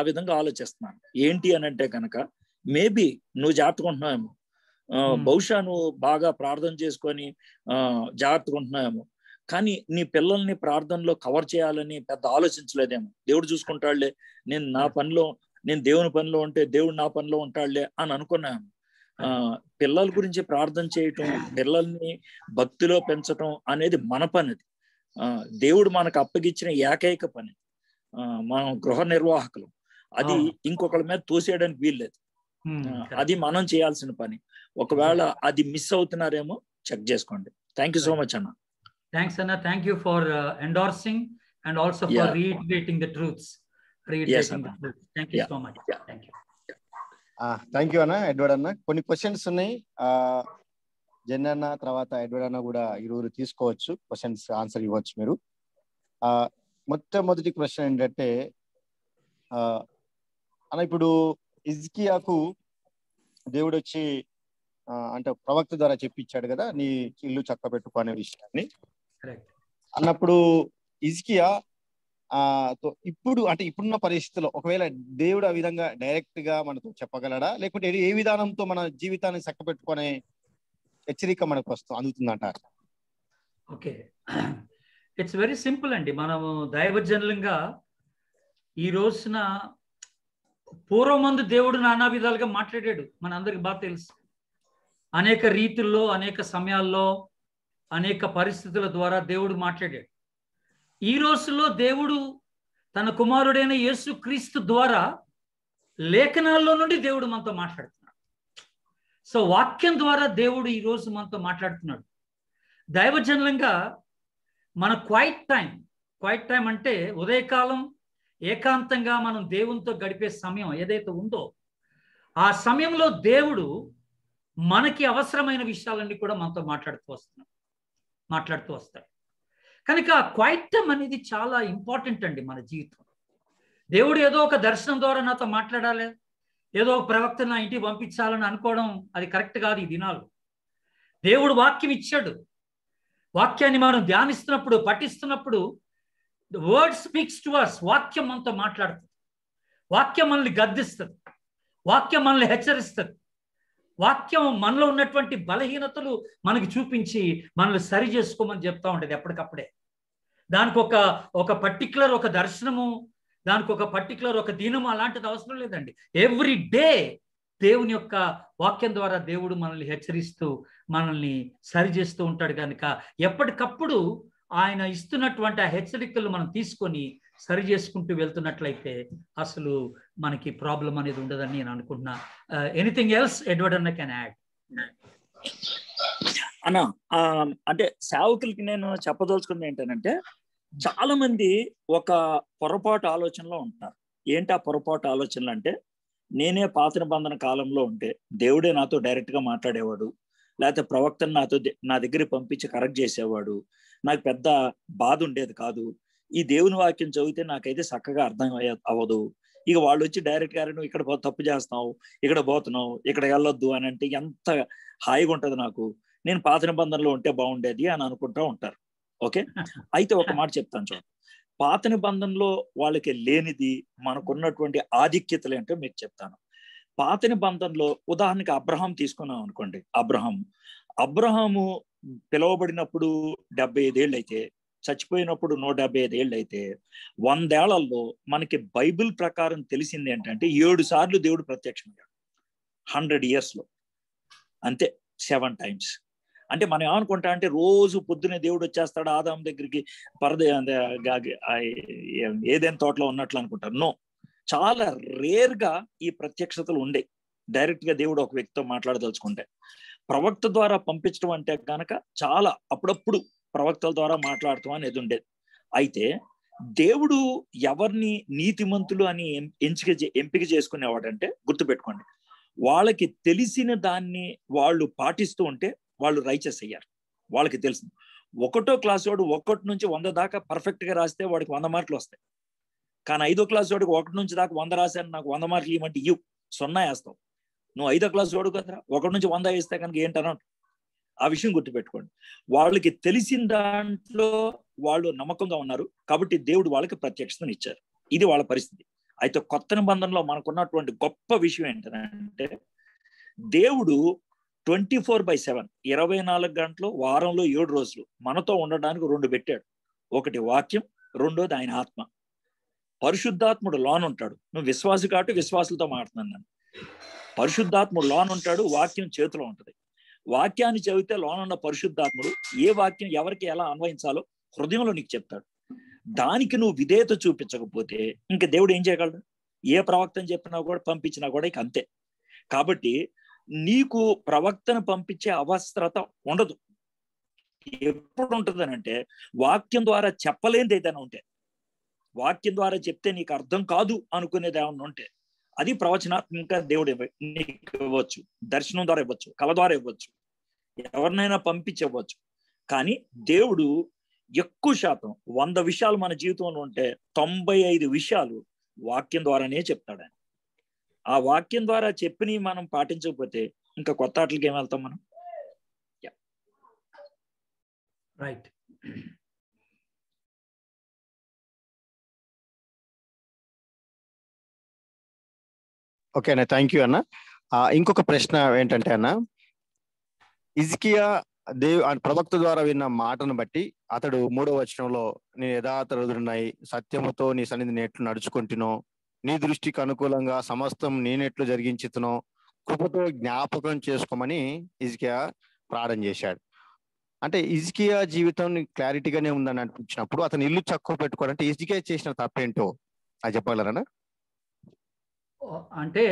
విధంగా ఆలోచిస్తున్నాను. ఏంటి అని అంటే కనుక మేబీ నువ్వు జాగ్రత్తగా ఉంటున్నావేమో, బహుశా నువ్వు బాగా ప్రార్థన చేసుకొని జాగ్రత్తగా ఉంటున్నావేమో, కానీ నీ పిల్లల్ని ప్రార్థనలో కవర్ చేయాలని పెద్ద ఆలోచించలేదేమో. దేవుడు చూసుకుంటాడులే, నేను దేవుని పనిలో ఉంటే దేవుడు నా పనిలో ఉంటాడులే అని అనుకున్నాను. పిల్లల గురించి ప్రార్థన చేయటం, పిల్లల్ని భక్తిలో పెంచటం అనేది మన పని. దేవుడు మనకు అప్పగించిన ఏకైక పని. మనం గృహ నిర్వాహకులు, అది ఇంకొకరి మీద తోసేయడానికి వీల్లేదు. అది మనం చేయాల్సిన పని. ఒకవేళ అది మిస్ అవుతున్నారేమో చెక్ చేసుకోండి. థ్యాంక్ యూ సో మచ్ అన్న. Thanks Anna, thank you for endorsing and also for reiterating the truths. Thank you so much. Thank you. Thank you అన్న, ఎడ్వర్డ్ అన్న. కొన్ని క్వశ్చన్స్ ఉన్నాయి, జెన్ అన్న తర్వాత ఎడ్వర్డ్ అన్న కూడా ఇరువురు తీసుకోవచ్చు, క్వశ్చన్స్ ఆన్సర్ ఇవ్వచ్చు మీరు. మొట్టమొదటి క్వశ్చన్ ఏంటంటే అన్న, ఇప్పుడు హిజ్కియాకు దేవుడు వచ్చి అంటే ప్రవక్త ద్వారా చెప్పించాడు కదా నీ ఇల్లు చక్క పెట్టుకో అనే విషయాన్ని అన్నప్పుడు హిజ్కియా ఇప్పుడు అంటే ఇప్పుడున్న పరిస్థితుల్లో ఒకవేళ దేవుడు ఆ విధంగా డైరెక్ట్ గా మనతో చెప్పగలడా, లేకుంటే ఏ విధానంతో మన జీవితాన్ని చక్క పెట్టుకునే హెచ్చరిక మనకు అందుతుందంట? ఓకే, ఇట్స్ వెరీ సింపుల్ అండి. మనము దైవజనులంగా ఈ రోజున పూర్వమందు దేవుడు నానా విధాలుగా మాట్లాడాడు, మన అందరికి బాగా తెలుసు. అనేక రీతుల్లో, అనేక సమయాల్లో, అనేక పరిస్థితుల ద్వారా దేవుడు మాట్లాడాడు. ఈ రోజుల్లో దేవుడు తన కుమారుడైన యేసు క్రీస్తు ద్వారా లేఖనాల్లో నుండి దేవుడు మనతో మాట్లాడుతున్నాడు. సో వాక్యం ద్వారా దేవుడు ఈ రోజు మనతో మాట్లాడుతున్నాడు. దైవజనులంగా మన క్వైట్ టైం అంటే ఉదయకాలం ఏకాంతంగా మనం దేవునితో గడిపే సమయం ఏదైతే ఉందో ఆ సమయంలో దేవుడు మనకి అవసరమైన విషయాలన్నీ కూడా మనతో మాట్లాడుతూ వస్తాడు. కనుక క్వైట్ టైం అనేది చాలా ఇంపార్టెంట్ అండి మన జీవితం. దేవుడు ఏదో ఒక దర్శనం ద్వారా నాతో మాట్లాడాలి, ఏదో ఒక ప్రవక్త నా ఇంటికి పంపించాలని అనుకోవడం అది కరెక్ట్ కాదు. ఈ దినాలు దేవుడు వాక్యం ఇచ్చాడు. వాక్యాన్ని మనం ధ్యానిస్తున్నప్పుడు, పఠిస్తున్నప్పుడు the word speaks to us. వాక్యం మనతో మాట్లాడుతుంది, వాక్యం మనల్ని గద్దిస్తుంది, వాక్యం మనల్ని హెచ్చరిస్తుంది, వాక్యం మనలో ఉన్నటువంటి బలహీనతలు మనకి చూపించి మనల్ని సరి చేసుకోమని చెప్తా ఉంటుంది ఎప్పటికప్పుడే. దానికి ఒక పర్టికులర్ ఒక దర్శనము, దానికి ఒక పర్టికులర్ ఒక దినము అలాంటిది అవసరం లేదండి. ఎవ్రీ డే దేవుని యొక్క వాక్యం ద్వారా దేవుడు మనల్ని హెచ్చరిస్తూ మనల్ని సరి చేస్తూ ఉంటాడు. కనుక ఎప్పటికప్పుడు ఆయన ఇస్తున్నటువంటి ఆ హెచ్చరికలు మనం తీసుకొని సరి చేసుకుంటూ వెళ్తున్నట్లయితే అసలు మనకి ప్రాబ్లం అనేది ఉండదని నేను అనుకుంటున్నా. ఎనీథింగ్ ఎల్స్ ఎడ్వర్డ్ అన్న కెన్ యాడ్? అన్న అంటే సేవకులకి నేను చెప్పదలుచుకుంది ఏంటంటే, చాలా మంది ఒక పొరపాటు ఆలోచనలో ఉంటారు. ఏంటి ఆ పొరపాటు ఆలోచనలు అంటే, నేనే పాత నిబంధన కాలంలో ఉంటే దేవుడే నాతో డైరెక్ట్ గా మాట్లాడేవాడు, లేకపోతే ప్రవక్తను నా దగ్గర పంపించి కరెక్ట్ చేసేవాడు, నాకు పెద్ద బాధ ఉండేది కాదు, ఈ దేవుని వాక్యం చదివితే నాకైతే చక్కగా అర్థం అవ్వదు, ఇక వాళ్ళు వచ్చి డైరెక్ట్ గా నువ్వు ఇక్కడ తప్పు చేస్తున్నావు, ఇక్కడ పోతున్నావు, ఇక్కడ వెళ్ళొద్దు అని అంటే ఎంత హాయిగా ఉంటది నాకు, నేను పాత నిబంధనలో ఉంటే బాగుండేది అని అనుకుంటూ ఉంటారు. ఓకే, అయితే ఒక మాట చెప్తాను చూడండి. పాత నిబంధనలో వాళ్ళకి లేనిది మనకున్నటువంటి ఆధిక్యతలు ఏంటో మీకు చెప్తాను. పాత నిబంధనలో ఉదాహరణకి అబ్రహాం తీసుకున్నాం అనుకోండి. అబ్రహాము పిలువబడినప్పుడు 75 ఏళ్ళు అయితే, చచ్చిపోయినప్పుడు 175 ఏళ్ళు అయితే, 100 ఏళ్లలో మనకి బైబిల్ ప్రకారం తెలిసింది ఏంటంటే 7 సార్లు దేవుడు ప్రత్యక్షమయ్యాడు 100 years లో. అంతే, 7 times. అంటే మనం ఏమనుకుంటా అంటే రోజు పొద్దునే దేవుడు వచ్చేస్తాడు ఆదాం దగ్గరికి ఏదైనా తోటలో ఉన్నట్లు అనుకుంటారు. నో, చాలా రేర్ గా ఈ ప్రత్యక్షతలు ఉండే. డైరెక్ట్ గా దేవుడు ఒక వ్యక్తితో మాట్లాడదలుచుకుంటే ప్రవక్త ద్వారా పంపించడం అంటే కనుక చాలా అప్పుడప్పుడు ప్రవక్తల ద్వారా మాట్లాడటం అనేది ఉండేది. అయితే దేవుడు ఎవరిని నీతిమంతులు అని ఎంపిక చేసుకునేవాడంటే, గుర్తుపెట్టుకోండి, వాళ్ళకి తెలిసిన దాన్ని వాళ్ళు పాటిస్తూ ఉంటే వాళ్ళు రైచస్ అయ్యారు. వాళ్ళకి తెలిసింది. 1వ క్లాస్ వాడు 1 నుంచి 100 దాకా పర్ఫెక్ట్ గా రాస్తే వాడికి 100 మార్కులు వస్తాయి. కానీ 5వ క్లాస్ వాడికి 1 నుంచి దాకా 100 రాశాను, నాకు 100 మార్కులు ఇవ్వమంటే 0 వేస్తావు. నువ్వు 5వ క్లాస్ వాడు కదా, 1 నుంచి 100 వేస్తే కనుక ఏంటన్నా. ఆ విషయం గుర్తుపెట్టుకోండి. వాళ్ళకి తెలిసిన దాంట్లో వాళ్ళు నమ్మకంగా ఉన్నారు కాబట్టి దేవుడు వాళ్ళకి ప్రత్యక్షతను ఇచ్చారు. ఇది వాళ్ళ పరిస్థితి. అయితే కొత్త నిబంధనలో మనకున్నటువంటి గొప్ప విషయం ఏంటంటే, దేవుడు 24/7 24 గంటలు వారంలో 7 రోజులు మనతో ఉండడానికి 2 పెట్టాడు. ఒకటి వాక్యం, రెండోది ఆయన ఆత్మ. పరిశుద్ధాత్ముడు లోన్ ఉంటాడు. నువ్వు విశ్వాసి కాబట్టి విశ్వాసులతో మాట్లాడుతున్నాను. పరిశుద్ధాత్ముడు లోన్ ఉంటాడు, వాక్యం చేతిలో ఉంటుంది. వాక్యాన్ని చదివితే లోనున్న పరిశుద్ధాత్ముడు ఏ వాక్యం ఎవరికి ఎలా అన్వయించాలో హృదయంలో నీకు చెప్తాడు. దానికి నువ్వు విధేయత చూపించకపోతే ఇంకా దేవుడు ఏం చేయగలడు? ఏ ప్రవక్తని చెప్పినా కూడా పంపించినా కూడా ఇక అంతే. కాబట్టి నీకు ప్రవక్తను పంపించే అవసరత ఉండదు. ఎప్పుడు ఉంటుందనంటే, వాక్యం ద్వారా చెప్పలేనిది ఏదైనా ఉంటే, వాక్యం ద్వారా చెప్తే నీకు అర్థం కాదు అనుకునేది ఏమన్నా ఉంటే, అది ప్రవచనాత్మక దేవుడు నీకు ఇవ్వచ్చు, దర్శనం ద్వారా ఇవ్వచ్చు, కళ ద్వారా ఇవ్వచ్చు, ఎవరినైనా పంపించవచ్చు. కానీ దేవుడు ఎక్కువ శాతం 100 విషయాలు మన జీవితంలో ఉంటే 95 విషయాలు వాక్యం ద్వారానే చెప్తాడు. ఆ వాక్యం ద్వారా చెప్పినవి మనం పాటించకపోతే ఇంకా కొత్త ఆటలకి ఏం వెళ్తాం మనం? రైట్. ఓకే అన్న, థ్యాంక్ యూ అన్న. ఇంకొక ప్రశ్న ఏంటంటే అన్న, హిజ్కియా ప్రవక్త ద్వారా విన్న మాటను బట్టి అతడు 3వ వచనంలో, నీ యథార్థ హృదయుడనై సత్యముతో నీ సన్నిధిని ఎట్లు నడుచుకుంటునో, నీ దృష్టికి అనుకూలంగా సమస్తం నేనెట్లు జరిగించుతునో కృపతో జ్ఞాపకం చేసుకోమని హిజ్కియా ప్రార్థన చేశాడు. అంటే హిజ్కియా జీవితం క్లారిటీగానే ఉందని అనిపించినప్పుడు అతను ఇల్లు చక్కవ పెట్టుకోవాలంటే హిజ్కియా చేసిన తప్పేంటో అది చెప్పగలరా? అంటే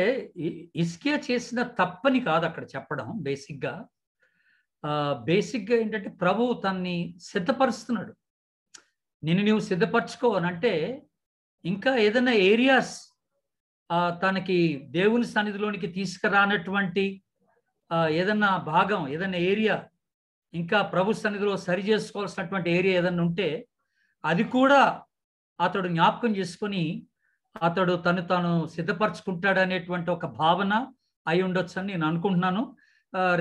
హిజ్కియా చేసిన తప్పని కాదు అక్కడ చెప్పడం. బేసిక్గా ఏంటంటే, ప్రభు తన్ని సిద్ధపరుస్తున్నాడు. నీవు సిద్ధపరచుకో అని అంటే, ఇంకా ఏదైనా ఏరియాస్ తనకి దేవుని సన్నిధిలోనికి తీసుకురానటువంటి ఏదన్నా భాగం, ఏదైనా ఏరియా ఇంకా ప్రభు సన్నిధిలో సరి చేసుకోవాల్సినటువంటి ఏరియా ఏదన్నా ఉంటే అది కూడా అతడు జ్ఞాపకం చేసుకొని అతడు తాను సిద్ధపరచుకుంటాడు అనేటువంటి ఒక భావన అయి ఉండొచ్చు అని నేను అనుకుంటున్నాను.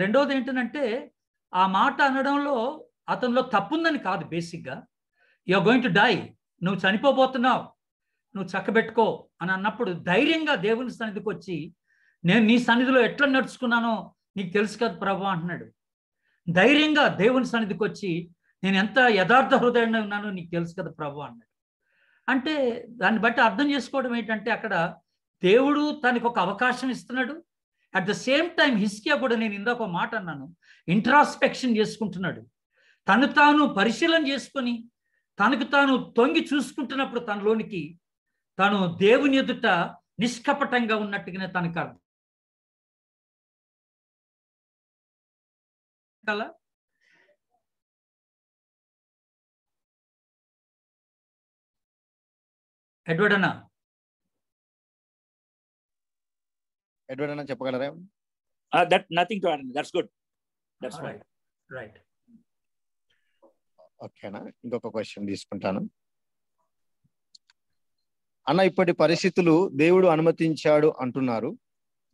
రెండోది ఏంటంటే, ఆ మాట అనడంలో అతనిలో తప్పుందని కాదు. బేసిక్గా you are going to die, నువ్వు చనిపోబోతున్నావు, నువ్వు చక్కబెట్టుకో అని అన్నప్పుడు ధైర్యంగా దేవుని సన్నిధికి వచ్చి, నేను నీ సన్నిధిలో ఎట్లా నడుచుకున్నానో నీకు తెలుసు కదా ప్రభు అంటున్నాడు. ధైర్యంగా దేవుని సన్నిధికి వచ్చి, నేను ఎంత యథార్థ హృదయంగా ఉన్నానో నీకు తెలుసు కదా ప్రభు అన్నాడు. అంటే దాన్ని బట్టి అర్థం చేసుకోవడం ఏంటంటే, అక్కడ దేవుడు తనకు ఒక అవకాశం ఇస్తున్నాడు. అట్ ద సేమ్ టైం హిజ్కియా కూడా, నేను ఇందాక మాట అన్నాను, ఇంట్రాస్పెక్షన్ చేసుకుంటున్నాడు. తను తాను పరిశీలన చేసుకొని తనకు తాను తొంగి చూసుకుంటున్నప్పుడు తనలోనికి తాను దేవుని ఎదుట నిష్కపటంగా ఉన్నట్టుగానే తనకు అర్థం. ఎడ్వర్డ్ అన్న చెప్పగలరా? That nothing to add. That's good. That's right. Right. ఓకేనా, ఇంకొక క్వశ్చన్ తీసుకుంటాను అన్న. ఇప్పటి పరిస్థితులు దేవుడు అనుమతించాడు అంటున్నారు.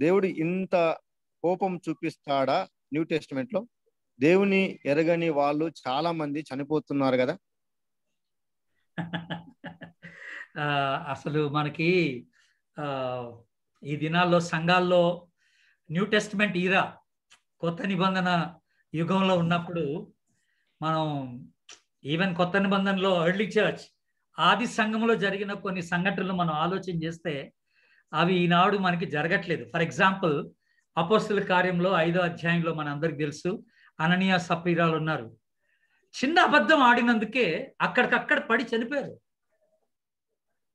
దేవుడు ఇంత కోపం చూపిస్తాడా? న్యూ టెస్టిమెంట్ లో దేవుని ఎరగని వాళ్ళు చాలా మంది చనిపోతున్నారు కదా. అసలు మనకి ఈ దినాల్లో సంఘాల్లో న్యూ టెస్ట్మెంట్ ఈరా, కొత్త నిబంధన యుగంలో ఉన్నప్పుడు మనం ఈవెన్ కొత్త నిబంధనలో ఎర్లీ చర్చ్ ఆది సంఘంలో జరిగిన కొన్ని సంఘటనలు మనం ఆలోచన చేస్తే అవి ఈనాడు మనకి జరగట్లేదు. ఫర్ ఎగ్జాంపుల్, అపోస్తలుల కార్యంలో 5వ అధ్యాయంలో మన అందరికి తెలుసు, అననీయ సప్పీరాలు ఉన్నారు. చిన్న అబద్ధం ఆడినందుకే అక్కడికక్కడ పడి చనిపోయారు.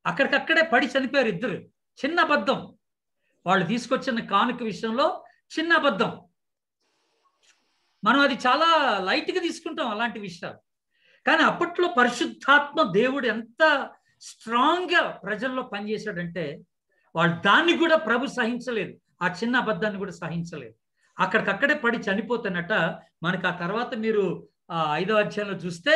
అక్కడికక్కడే పడి చనిపోయారు ఇద్దరు. చిన్న అబద్ధం, వాళ్ళు తీసుకొచ్చిన కానుక విషయంలో చిన్న అబద్ధం. మనం అది చాలా లైట్గా తీసుకుంటాం అలాంటి విషయాలు. కానీ అప్పట్లో పరిశుద్ధాత్మ దేవుడు ఎంత స్ట్రాంగ్గా ప్రజల్లో పనిచేశాడంటే వాళ్ళు దాన్ని కూడా ప్రభు సహించలేదు, ఆ చిన్న అబద్ధాన్ని కూడా సహించలేదు. అక్కడికక్కడే పడి చనిపోతున్నట మనకు ఆ తర్వాత మీరు 5వ అధ్యాయంలో చూస్తే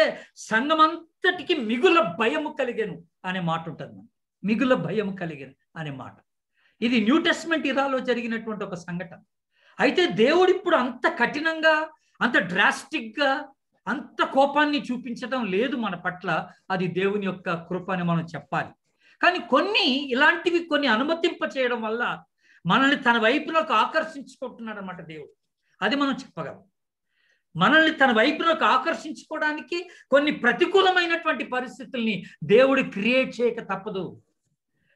సంఘమంతటికి మిగుల భయము కలిగెను అనే మాట ఉంటుంది. మనం మిగుల భయము కలిగెను అనే మాట. ఇది న్యూ టెస్ట్మెంట్ ఇరాలో జరిగినటువంటి ఒక సంఘటన. అయితే దేవుడు ఇప్పుడు అంత కఠినంగా, అంత డ్రాస్టిక్గా, అంత కోపాన్ని చూపించడం లేదు మన పట్ల. అది దేవుని యొక్క కృప అని మనం చెప్పాలి. కానీ ఇలాంటివి కొన్ని అనుమతింప చేయడం వల్ల మనల్ని తన వైపులోకి ఆకర్షించుకుంటున్నాడు అన్నమాట దేవుడు. అది మనం చెప్పగలం. మనల్ని తన వైపులోకి ఆకర్షించుకోవడానికి కొన్ని ప్రతికూలమైనటువంటి పరిస్థితుల్ని దేవుడు క్రియేట్ చేయక తప్పదు.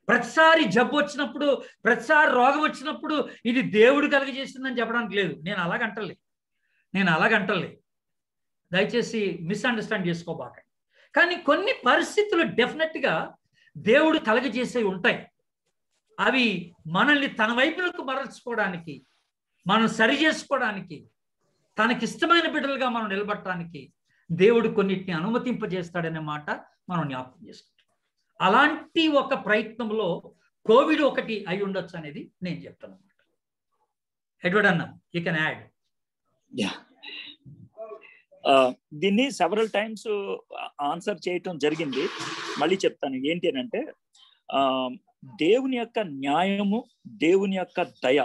ప్రతిసారి జబ్బు వచ్చినప్పుడు, ప్రతిసారి రోగం వచ్చినప్పుడు ఇది దేవుడు కలుగజేసిందని చెప్పడానికి లేదు. నేను అలాగంటలే. దయచేసి మిస్అండర్స్టాండ్ చేసుకోబాకండి. కానీ కొన్ని పరిస్థితులు డెఫినెట్గా దేవుడు కలుగజేసేవి ఉంటాయి. అవి మనల్ని తన వైపులకు మరల్చుకోవడానికి, మనం సరి చేసుకోవడానికి, తనకిష్టమైన బిడ్డలుగా మనం నిలబడటానికి దేవుడు కొన్నిటిని అనుమతింపజేస్తాడనే మాట మనం జ్ఞాపకం చేసుకుంటాం. అలాంటి ఒక ప్రయత్నంలో కోవిడ్ ఒకటి అయి ఉండొచ్చు అనేది నేను చెప్తాను అన్నమాట. ఎడ్వర్డ్ అన్న, యూ కెన్ యాడ్. దీన్ని సెవరల్ టైమ్స్ ఆన్సర్ చేయటం జరిగింది. మళ్ళీ చెప్తాను ఏంటి అని అంటే, దేవుని యొక్క న్యాయము, దేవుని యొక్క దయ,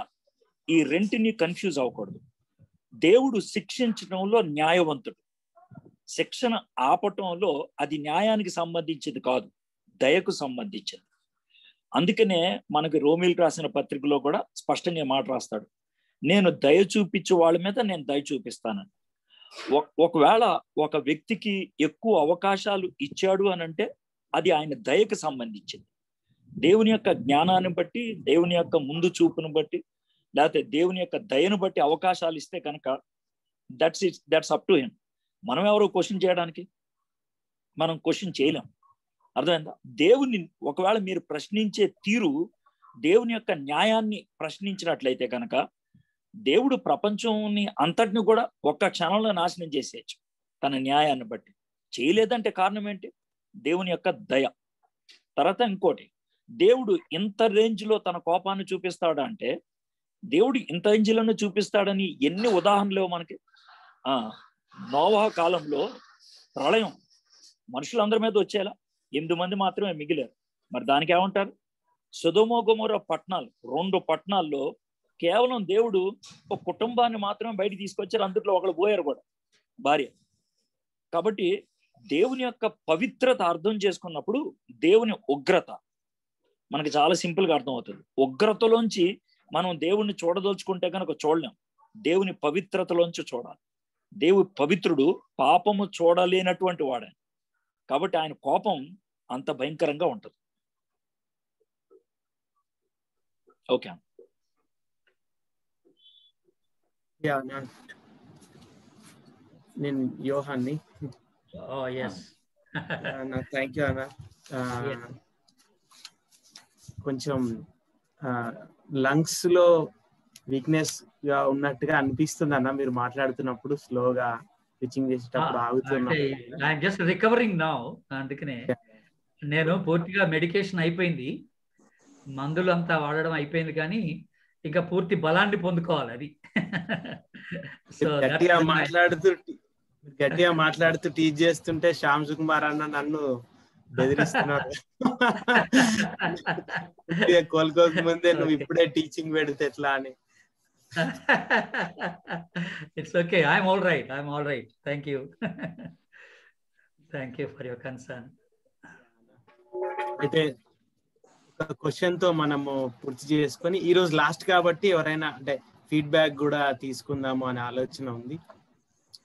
ఈ రెంటిని కన్ఫ్యూజ్ అవ్వకూడదు. దేవుడు శిక్షించడంలో న్యాయవంతుడు, శిక్షణ ఆపటంలో అది న్యాయానికి సంబంధించింది కాదు, దయకు సంబంధించింది. అందుకనే మనకి రోమిలకు రాసిన పత్రికలో కూడా స్పష్టంగా మాట రాస్తాడు, నేను దయ చూపించే వాళ్ళ మీద నేను దయ చూపిస్తానని. ఒకవేళ ఒక వ్యక్తికి ఎక్కువ అవకాశాలు ఇచ్చాడు అని అంటే అది ఆయన దయకు సంబంధించింది. దేవుని యొక్క జ్ఞానాన్ని బట్టి, దేవుని యొక్క ముందు చూపును బట్టి, లేకపోతే దేవుని యొక్క దయను బట్టి అవకాశాలు ఇస్తే కనుక దట్స్ అప్ టు హిమ్. మనం ఎవరో క్వశ్చన్ చేయడానికి? మనం క్వశ్చన్ చేయలేం. అర్థమైందా? దేవుని ఒకవేళ మీరు ప్రశ్నించే తీరు దేవుని యొక్క న్యాయాన్ని ప్రశ్నించినట్లయితే కనుక దేవుడు ప్రపంచాన్ని అంతటిని కూడా ఒక్క క్షణంలో నాశనం చేసేయచ్చు తన న్యాయాన్ని బట్టి. చేయలేదంటే కారణం ఏంటి? దేవుని యొక్క దయ. తర్వాత ఇంకోటి, దేవుడు ఇంత రేంజ్లో తన కోపాన్ని చూపిస్తాడా అంటే, దేవుడు ఇంత రేంజ్లోనే చూపిస్తాడని ఎన్ని ఉదాహరణలు మనకి. నోవహు కాలంలో ప్రళయం, మనుషులందరి మీద వచ్చేలా 8 మంది మాత్రమే మిగిలారు. మరి దానికి ఏమంటారు? సొదొమ గొమొర్రా పట్టణాలు, 2 పట్టణాల్లో కేవలం దేవుడు ఒక కుటుంబాన్ని మాత్రమే బయటికి తీసుకొచ్చారు. అందులో ఒకళ్ళు పోయారు కూడా, భార్య. కాబట్టి దేవుని యొక్క పవిత్రత అర్థం చేసుకున్నప్పుడు దేవుని ఉగ్రత మనకి చాలా సింపుల్గా అర్థమవుతుంది. ఉగ్రతలోంచి మనం దేవుణ్ణి చూడదలుచుకుంటే కనుక చూడలేం. దేవుని పవిత్రతలోంచి చూడాలి. దేవుడు పవిత్రుడు, పాపము చూడలేనటువంటి వాడే. కాబట్టి ఆయన కోపం అంత భయంకరంగా ఉంటుంది. ఓకే. నేను యోహాన్ని. థ్యాంక్ యూ అన్న. కొంచెం లంగ్స్ లో వీక్నెస్ గా ఉన్నట్టుగా అనిపిస్తుంది అన్న మీరు మాట్లాడుతున్నప్పుడు, స్లోగా పిచింగ్ చేసేటప్పుడు ఆగుతున్నా. Just recovering now. అందుకనే నేను పూర్తిగా మెడికేషన్ అయిపోయింది, మందులు అంతా వాడడం అయిపోయింది, కానీ ఇంకా పూర్తి బలాన్ని పొందుకోవాలి. అది గట్టిగా మాట్లాడుతూ టీచ్ చేస్తుంటే శ్యామ్ సుకుమార్ అన్న నన్ను బెదిరిస్తున్నాడు. కోలుకోక ముందే నువ్వు ఇప్పుడే టీచింగ్ పెడితే ఎట్లా అని. It's okay. I'm all right. Thank you. Thank you for your concern. అయితే ఒక క్వశ్చన్ తో మనము పూర్తి చేసుకొని ఈ రోజు లాస్ట్ కాబట్టి ఎవరైనా అంటే ఫీడ్బ్యాక్ కూడా తీసుకుందాము అనే ఆలోచన ఉంది.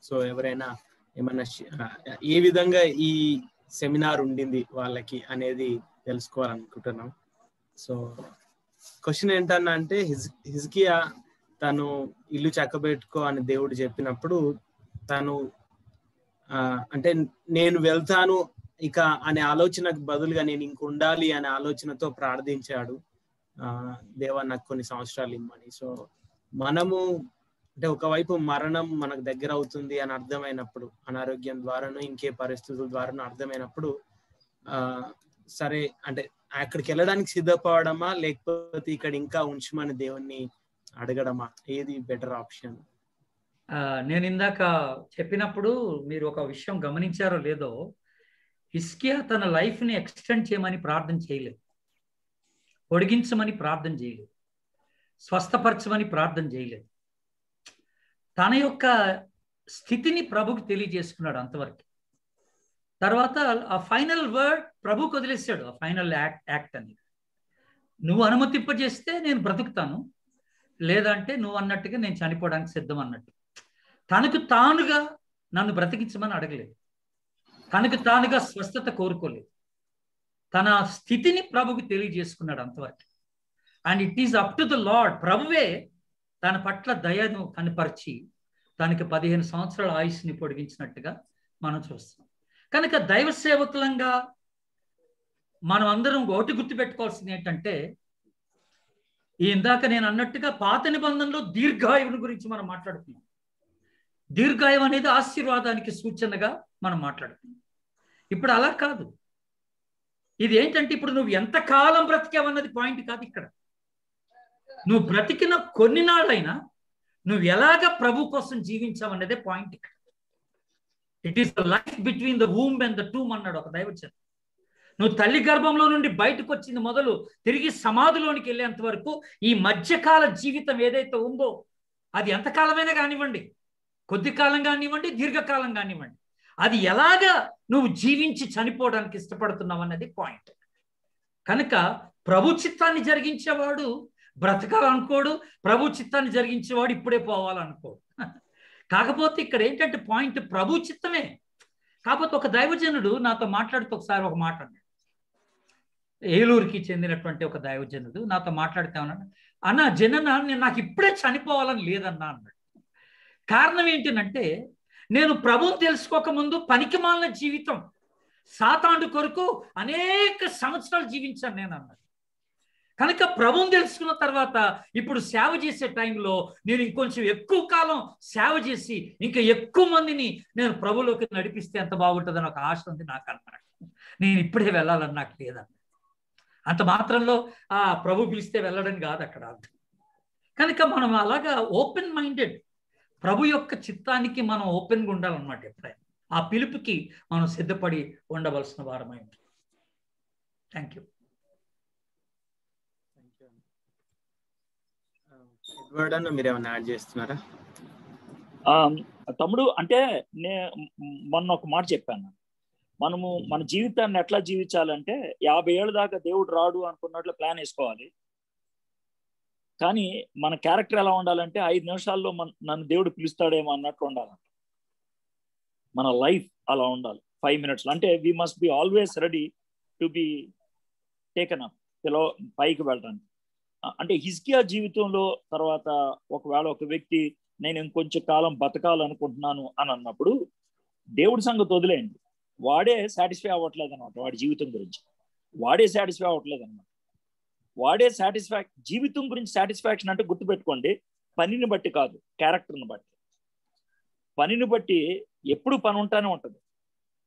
సో ఎవరైనా ఏమన్నా ఏ విధంగా ఈ సెమినార్ ఉండింది వాళ్ళకి అనేది తెలుసుకోవాలనుకుంటున్నాం. సో క్వశ్చన్ ఏంటన్నా అంటే హిజ్కియా తను ఇల్లు చక్కబెట్టుకో అని దేవుడు చెప్పినప్పుడు తను అంటే నేను వెళ్తాను ఇక అనే ఆలోచనకు బదులుగా నేను ఇంక ఉండాలి అనే ఆలోచనతో ప్రార్థించాడు, దేవా నాకు కొన్ని సంవత్సరాలు ఇమ్మని. సో మనము అంటే ఒకవైపు మరణం మనకు దగ్గర అవుతుంది అని అర్థమైనప్పుడు, అనారోగ్యం ద్వారాను ఇంకే పరిస్థితుల ద్వారాను అర్థమైనప్పుడు సరే అంటే అక్కడికి వెళ్ళడానికి సిద్ధపడమా లేకపోతే ఇక్కడ ఇంకా ఉంచమని దేవుణ్ణి అడగడమా, ఏది బెటర్ ఆప్షన్? నేను ఇందాక చెప్పినప్పుడు మీరు ఒక విషయం గమనించారో లేదో, హిజ్కియా తన లైఫ్ని ఎక్స్టెండ్ చేయమని ప్రార్థన చేయలేదు, పొడిగించమని ప్రార్థన చేయలేదు, స్వస్థపరచమని ప్రార్థన చేయలేదు. తన యొక్క స్థితిని ప్రభుకి తెలియజేసుకున్నాడు అంతవరకు. తర్వాత ఆ ఫైనల్ వర్డ్ ప్రభుకు వదిలేశాడు. ఆ ఫైనల్ యాక్ట్ అని, నువ్వు అనుమతింపజేస్తే నేను బ్రతుకుతాను, లేదంటే నువ్వు అన్నట్టుగా నేను చనిపోవడానికి సిద్ధం అన్నట్టు. తనకు తానుగా నన్ను బ్రతికించమని అడగలేదు, తనకు తానుగా స్వస్థత కోరుకోలేదు, తన స్థితిని ప్రభుకి తెలియజేసుకున్నాడు అంతవరకు. And it is up to the lord. ప్రభువే తన పట్ల దయను కనపరిచి తనకి 15 సంవత్సరాల ఆయుష్ని పొడిగించినట్టుగా మనం చూస్తాం. కనుక దైవ సేవకులంగా మనం అందరం ఒకటి గుర్తుపెట్టుకోవాల్సింది ఏంటంటే, ఇందాక నేను అన్నట్టుగా పాత నిబంధనలో దీర్ఘాయువుని గురించి మనం మాట్లాడుతున్నాం. దీర్ఘాయువు అనేది ఆశీర్వాదానికి సూచనగా మనం మాట్లాడుతున్నాం. ఇప్పుడు అలా కాదు. ఇది ఏంటంటే, ఇప్పుడు నువ్వు ఎంతకాలం బ్రతికావన్నది పాయింట్ కాదు ఇక్కడ. నువ్వు బ్రతికిన కొన్ని నాళ్ళైనా నువ్వు ఎలాగ ప్రభు కోసం జీవించావన్నదే పాయింట్ ఇక్కడ. It is the life between the womb and the tomb అన్నాడు ఒక దైవజనుడు. నువ్వు తల్లి గర్భంలో నుండి బయటకు వచ్చింది మొదలు తిరిగి సమాధిలోనికి వెళ్ళేంత వరకు ఈ మధ్యకాల జీవితం ఏదైతే ఉందో అది ఎంతకాలమైనా కానివ్వండి, కొద్ది కాలం కానివ్వండి, దీర్ఘకాలం కానివ్వండి, అది ఎలాగా నువ్వు జీవించి చనిపోవడానికి ఇష్టపడుతున్నావు అన్నది పాయింట్. కనుక ప్రభు చిత్తాన్ని జరిగించేవాడు బ్రతకాలనుకోడు, ప్రభు చిత్తాన్ని జరిగించేవాడు ఇప్పుడే పోవాలనుకోడు. కాకపోతే ఇక్కడ ఏంటంటే పాయింట్ ప్రభు చిత్తమే. కాకపోతే ఒక దైవజనుడు నాతో మాట్లాడుతూ ఒకసారి ఒక మాట అన్నాడు. ఏలూరుకి చెందినటువంటి ఒక దైవజనుడు నాతో మాట్లాడితే అన్నాడు, అన్న జనన నేను నాకు ఇప్పుడే చనిపోవాలని లేదన్నా అన్నాడు. కారణం ఏంటంటే, నేను ప్రభువుని తెలుసుకోకముందు పనికిమాలిన జీవితం సాతాను కొరకు అనేక సంవత్సరాలు జీవించాను నేను అన్నాడు. కనుక ప్రభువుని తెలుసుకున్న తర్వాత ఇప్పుడు సేవ చేసే టైంలో నేను ఇంకొంచెం ఎక్కువ కాలం సేవ చేసి ఇంకా ఎక్కువ మందిని నేను ప్రభులోకి నడిపిస్తే ఎంత బాగుంటుందని ఒక ఆశ ఉంది నాకు అన్నాడు. నేను ఇప్పుడే వెళ్ళాలని నాకు లేదన్నాడు. అంత మాత్రంలో ప్రభు పిలిస్తే వెళ్ళడం కాదు అక్కడ అర్థం. కనుక మనం అలాగా ఓపెన్ మైండెడ్, ప్రభు యొక్క చిత్తానికి మనం ఓపెన్గా ఉండాలన్నమాట. ఎప్పుడైనా ఆ పిలుపుకి మనం సిద్ధపడి ఉండవలసిన వారమై ఉంటుంది. Thank you. ఎడ్వర్డ్ అన్న మీరు ఏమైనా యాడ్ చేస్తున్నారా? తమ్ముడు, అంటే మొన్న ఒక మాట చెప్పాను, మనము మన జీవితాన్ని ఎట్లా జీవించాలంటే 50 ఏళ్ళ దాకా దేవుడు రాడు అనుకున్నట్లు ప్లాన్ వేసుకోవాలి. కానీ మన క్యారెక్టర్ ఎలా ఉండాలంటే 5 నిమిషాల్లో నన్ను దేవుడు పిలుస్తాడేమో అన్నట్లు ఉండాలంట. మన లైఫ్ అలా ఉండాలి 5 minutes. అంటే we must be always ready to be taken up, పైకి వెళ్ళడానికి. అంటే హిజ్కియా జీవితంలో తర్వాత ఒకవేళ ఒక వ్యక్తి నేను ఇంకొంచెం కాలం బతకాలనుకుంటున్నాను అని అన్నప్పుడు దేవుడి సంగతి వదిలేయండి, వాడే సాటిస్ఫై అవ్వట్లేదు అనమాట. వాడి జీవితం గురించి వాడే సాటిస్ఫై అవ్వట్లేదు అనమాట. వాడే జీవితం గురించి సాటిస్ఫాక్షన్ అంటే గుర్తుపెట్టుకోండి, పనిని బట్టి కాదు, క్యారెక్టర్ని బట్టి. పనిని బట్టి ఎప్పుడు పని ఉంటానే ఉంటుంది.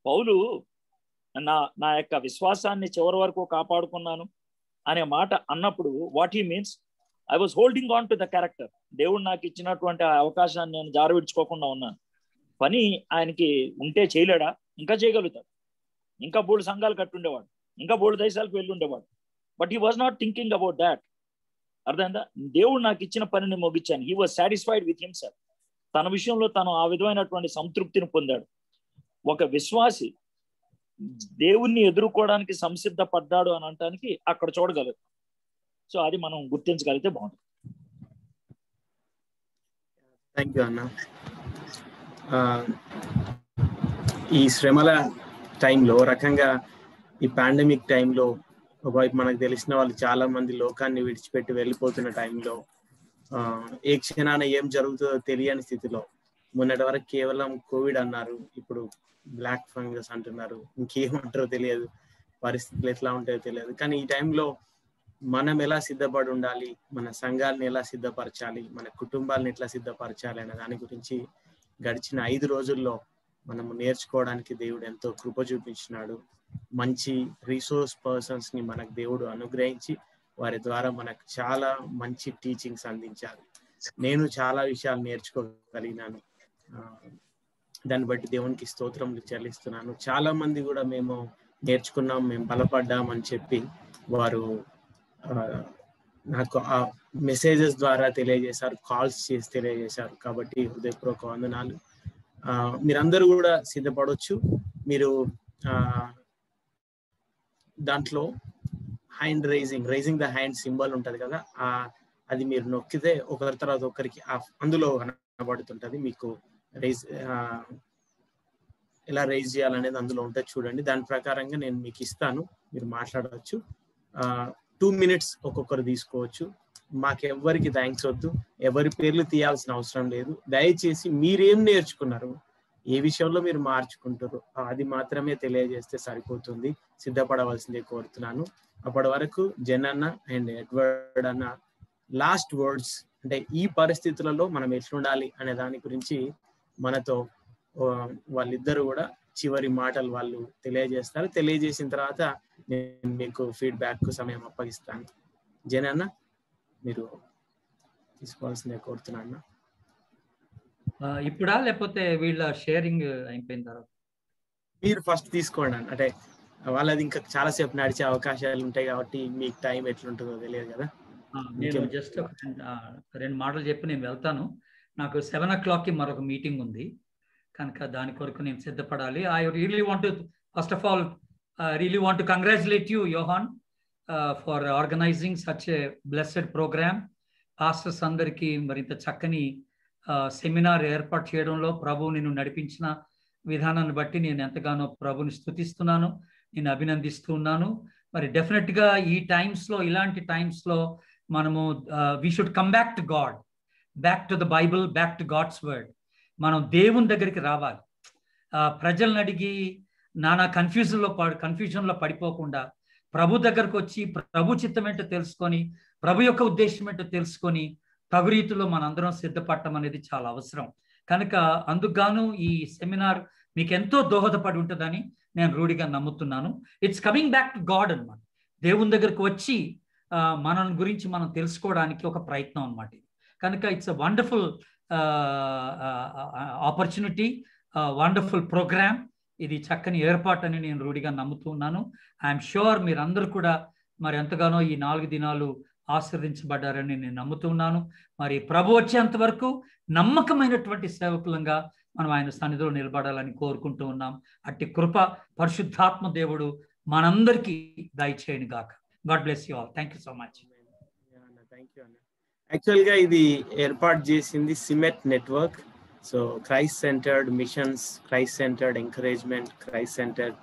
పౌలు నా యొక్క విశ్వాసాన్ని చివరి వరకు కాపాడుకున్నాను అనే మాట అన్నప్పుడు what he means, I was holding on to the character. దేవుడు నాకు ఇచ్చినటువంటి ఆ అవకాశాన్ని నేను జారవిడ్చుకోకుండా ఉన్నాను. పని ఆయనకి ఉంటే చేయలేడా? ఇంకా చేయగలుగుతాడు. ఇంకా బోల్డు సంఘాలు కట్టుండేవాడు, ఇంకా బోల్డు దేశాలకు వెళ్ళి ఉండేవాడు. But he was not thinking about that. అర్థమైందా? దేవుడు నాకు ఇచ్చిన పనిని ముగించాను. He was satisfied with himself. తన విషయంలో తను ఆ విధమైనటువంటి సంతృప్తిని పొందాడు. ఒక విశ్వాసి దేవుణ్ణి ఎదుర్కోవడానికి సంసిద్ధపడ్డాడు అని అనటానికి అక్కడ చూడగలరు. సో అది మనం గుర్తించగలిగితే బాగుంటుంది. థ్యాంక్ యూ అన్న. ఈ శ్రమల టైంలో రకంగా ఈ పాండమిక్ టైంలో ఒకవైపు మనకు తెలిసిన వాళ్ళు చాలా మంది లోకాన్ని విడిచిపెట్టి వెళ్ళిపోతున్న టైంలో ఏ క్షణాన ఏం జరుగుతుందో తెలియని స్థితిలో, మొన్నటి వరకు కేవలం కోవిడ్ అన్నారు, ఇప్పుడు బ్లాక్ ఫంగస్ అంటున్నారు, ఇంకేమంటారో తెలియదు, పరిస్థితులు ఎట్లా ఉంటాయో తెలియదు. కానీ ఈ టైంలో మనం ఎలా సిద్ధపడి ఉండాలి, మన సంఘాలను ఎలా సిద్ధపరచాలి, మన కుటుంబాలను ఎట్లా సిద్ధపరచాలి అనే దాని గురించి గడిచిన 5 రోజుల్లో మనము నేర్చుకోవడానికి దేవుడు ఎంతో కృప చూపించినాడు. మంచి రిసోర్స్ పర్సన్స్ ని మనకు దేవుడు అనుగ్రహించి వారి ద్వారా మనకు చాలా మంచి టీచింగ్స్ అందించారు. నేను చాలా విషయాలు నేర్చుకోగలిగినాను. దాన్ని బట్టి దేవునికి స్తోత్రములు చెల్లిస్తున్నాను. చాలా మంది కూడా మేము నేర్చుకున్నాం, మేము బలపడ్డాం అని చెప్పి వారు నాకు ఆ మెసేజెస్ ద్వారా తెలియజేశారు, కాల్స్ చేసి తెలియజేశారు. కాబట్టి హృదయపూర్వక వందనాలు. మీరందరూ కూడా సిద్ధపడవచ్చు. మీరు దాంట్లో hand raising the hand symbol ఉంటది కదా, అది మీరు నొక్కితే ఒకరి తర్వాత ఒకరికి అందులో కనబడుతుంటది. మీకు ఎలా రైజ్ చేయాలనేది అందులో ఉంటుంది, చూడండి. దాని ప్రకారంగా నేను మీకు ఇస్తాను, మీరు మాట్లాడవచ్చు. 2 minutes ఒక్కొక్కరు తీసుకోవచ్చు. మాకెవ్వరికి థ్యాంక్స్ వద్దు, ఎవరి పేర్లు తీయాల్సిన అవసరం లేదు. దయచేసి మీరేం నేర్చుకున్నారు, ఏ విషయంలో మీరు మార్చుకుంటారు, అది మాత్రమే తెలియజేస్తే సరిపోతుంది. సిద్ధపడవలసిందే కోరుతున్నాను. అప్పటి వరకు జనన్న అండ్ ఎడ్వర్డ్ అన్న లాస్ట్ వర్డ్స్, అంటే ఈ పరిస్థితులలో మనం ఎట్లుండాలి అనే దాని గురించి మనతో వాళ్ళిద్దరు కూడా చివరి మాటలు వాళ్ళు తెలియజేస్తారు. తెలియజేసిన తర్వాత నేను మీకు ఫీడ్బ్యాక్ సమయం అప్పగిస్తాను. జనన్న మీరు తీసుకోవాల్సిందే కోరుతున్నాను. ఇప్పుడా లేకపోతే వీళ్ళ షేరింగ్ అయిపోయిన తర్వాత? మీరు ఫస్ట్ తీసుకోండి. అంటే వాళ్ళది ఇంకా చాలాసేపు నడిచే అవకాశాలు ఉంటాయి కాబట్టి మీకు టైం ఎట్లుంటుందో తెలియదు కదా. నేను జస్ట్ 2 మాటలు చెప్పి నేను వెళ్తాను. నాకు 7 o'clock మరొక మీటింగ్ ఉంది కనుక దాని కొరకు నేను సిద్ధపడాలి. I really want to first of all really want to congratulate you Yohan for organizing such a blessed program. Pastors అందరికీ మరింత చక్కని సెమినార్ ఏర్పాటు చేయడంలో ప్రభు నిన్ను నడిపించిన విధానాన్ని బట్టి నేను ఎంతగానో ప్రభుని స్తుతిస్తున్నాను, నేను అభినందిస్తూ ఉన్నాను. మరి డెఫినెట్గా ఈ టైమ్స్లో, ఇలాంటి టైమ్స్లో మనము we should come back to God, back to the Bible, back to God's word. మనం దేవుని దగ్గరికి రావాలి. ప్రజలను అడిగి నానా కన్ఫ్యూజన్లో పడిపోకుండా ప్రభు దగ్గరకు వచ్చి ప్రభు చిత్తం ఏంటో తెలుసుకొని, ప్రభు యొక్క ఉద్దేశం ఏంటో తెలుసుకొని తగు రీతిలో మనందరం సిద్ధపడటం అనేది చాలా అవసరం. కనుక అందుకుగాను ఈ సెమినార్ మీకు ఎంతో దోహదపడి ఉంటుందని నేను రూఢిగా నమ్ముతున్నాను. It's coming back to God అన్నమాట. దేవుని దగ్గరకు వచ్చి మన గురించి మనం తెలుసుకోవడానికి ఒక ప్రయత్నం అన్నమాట ఇది. కనుక it's a wonderful opportunity, wonderful program. ఇది చక్కని ఏర్పాటు అని నేను రూఢిగా నమ్ముతున్నాను. ఐఎమ్ షూర్ మీరందరూ కూడా మరి ఎంతగానో ఈ 4 దినాలు ఆశీర్వదించబడ్డారని నేను నమ్ముతున్నాను. మరి ప్రభు వచ్చేంత వరకు నమ్మకమైనటువంటి సేవకులంగా మనం ఆయన సన్నిధిలో నిలబడాలని కోరుకుంటూ ఉన్నాం. అట్టి కృప పరిశుద్ధాత్మ దేవుడు మనందరికీ దయచేయను గాక. God bless you all. Thank you so much. యాక్చువల్గా ఇది ఏర్పాటు చేసింది సిమెట్ network. So Christ centred missions, Christ centred encouragement, Christ centred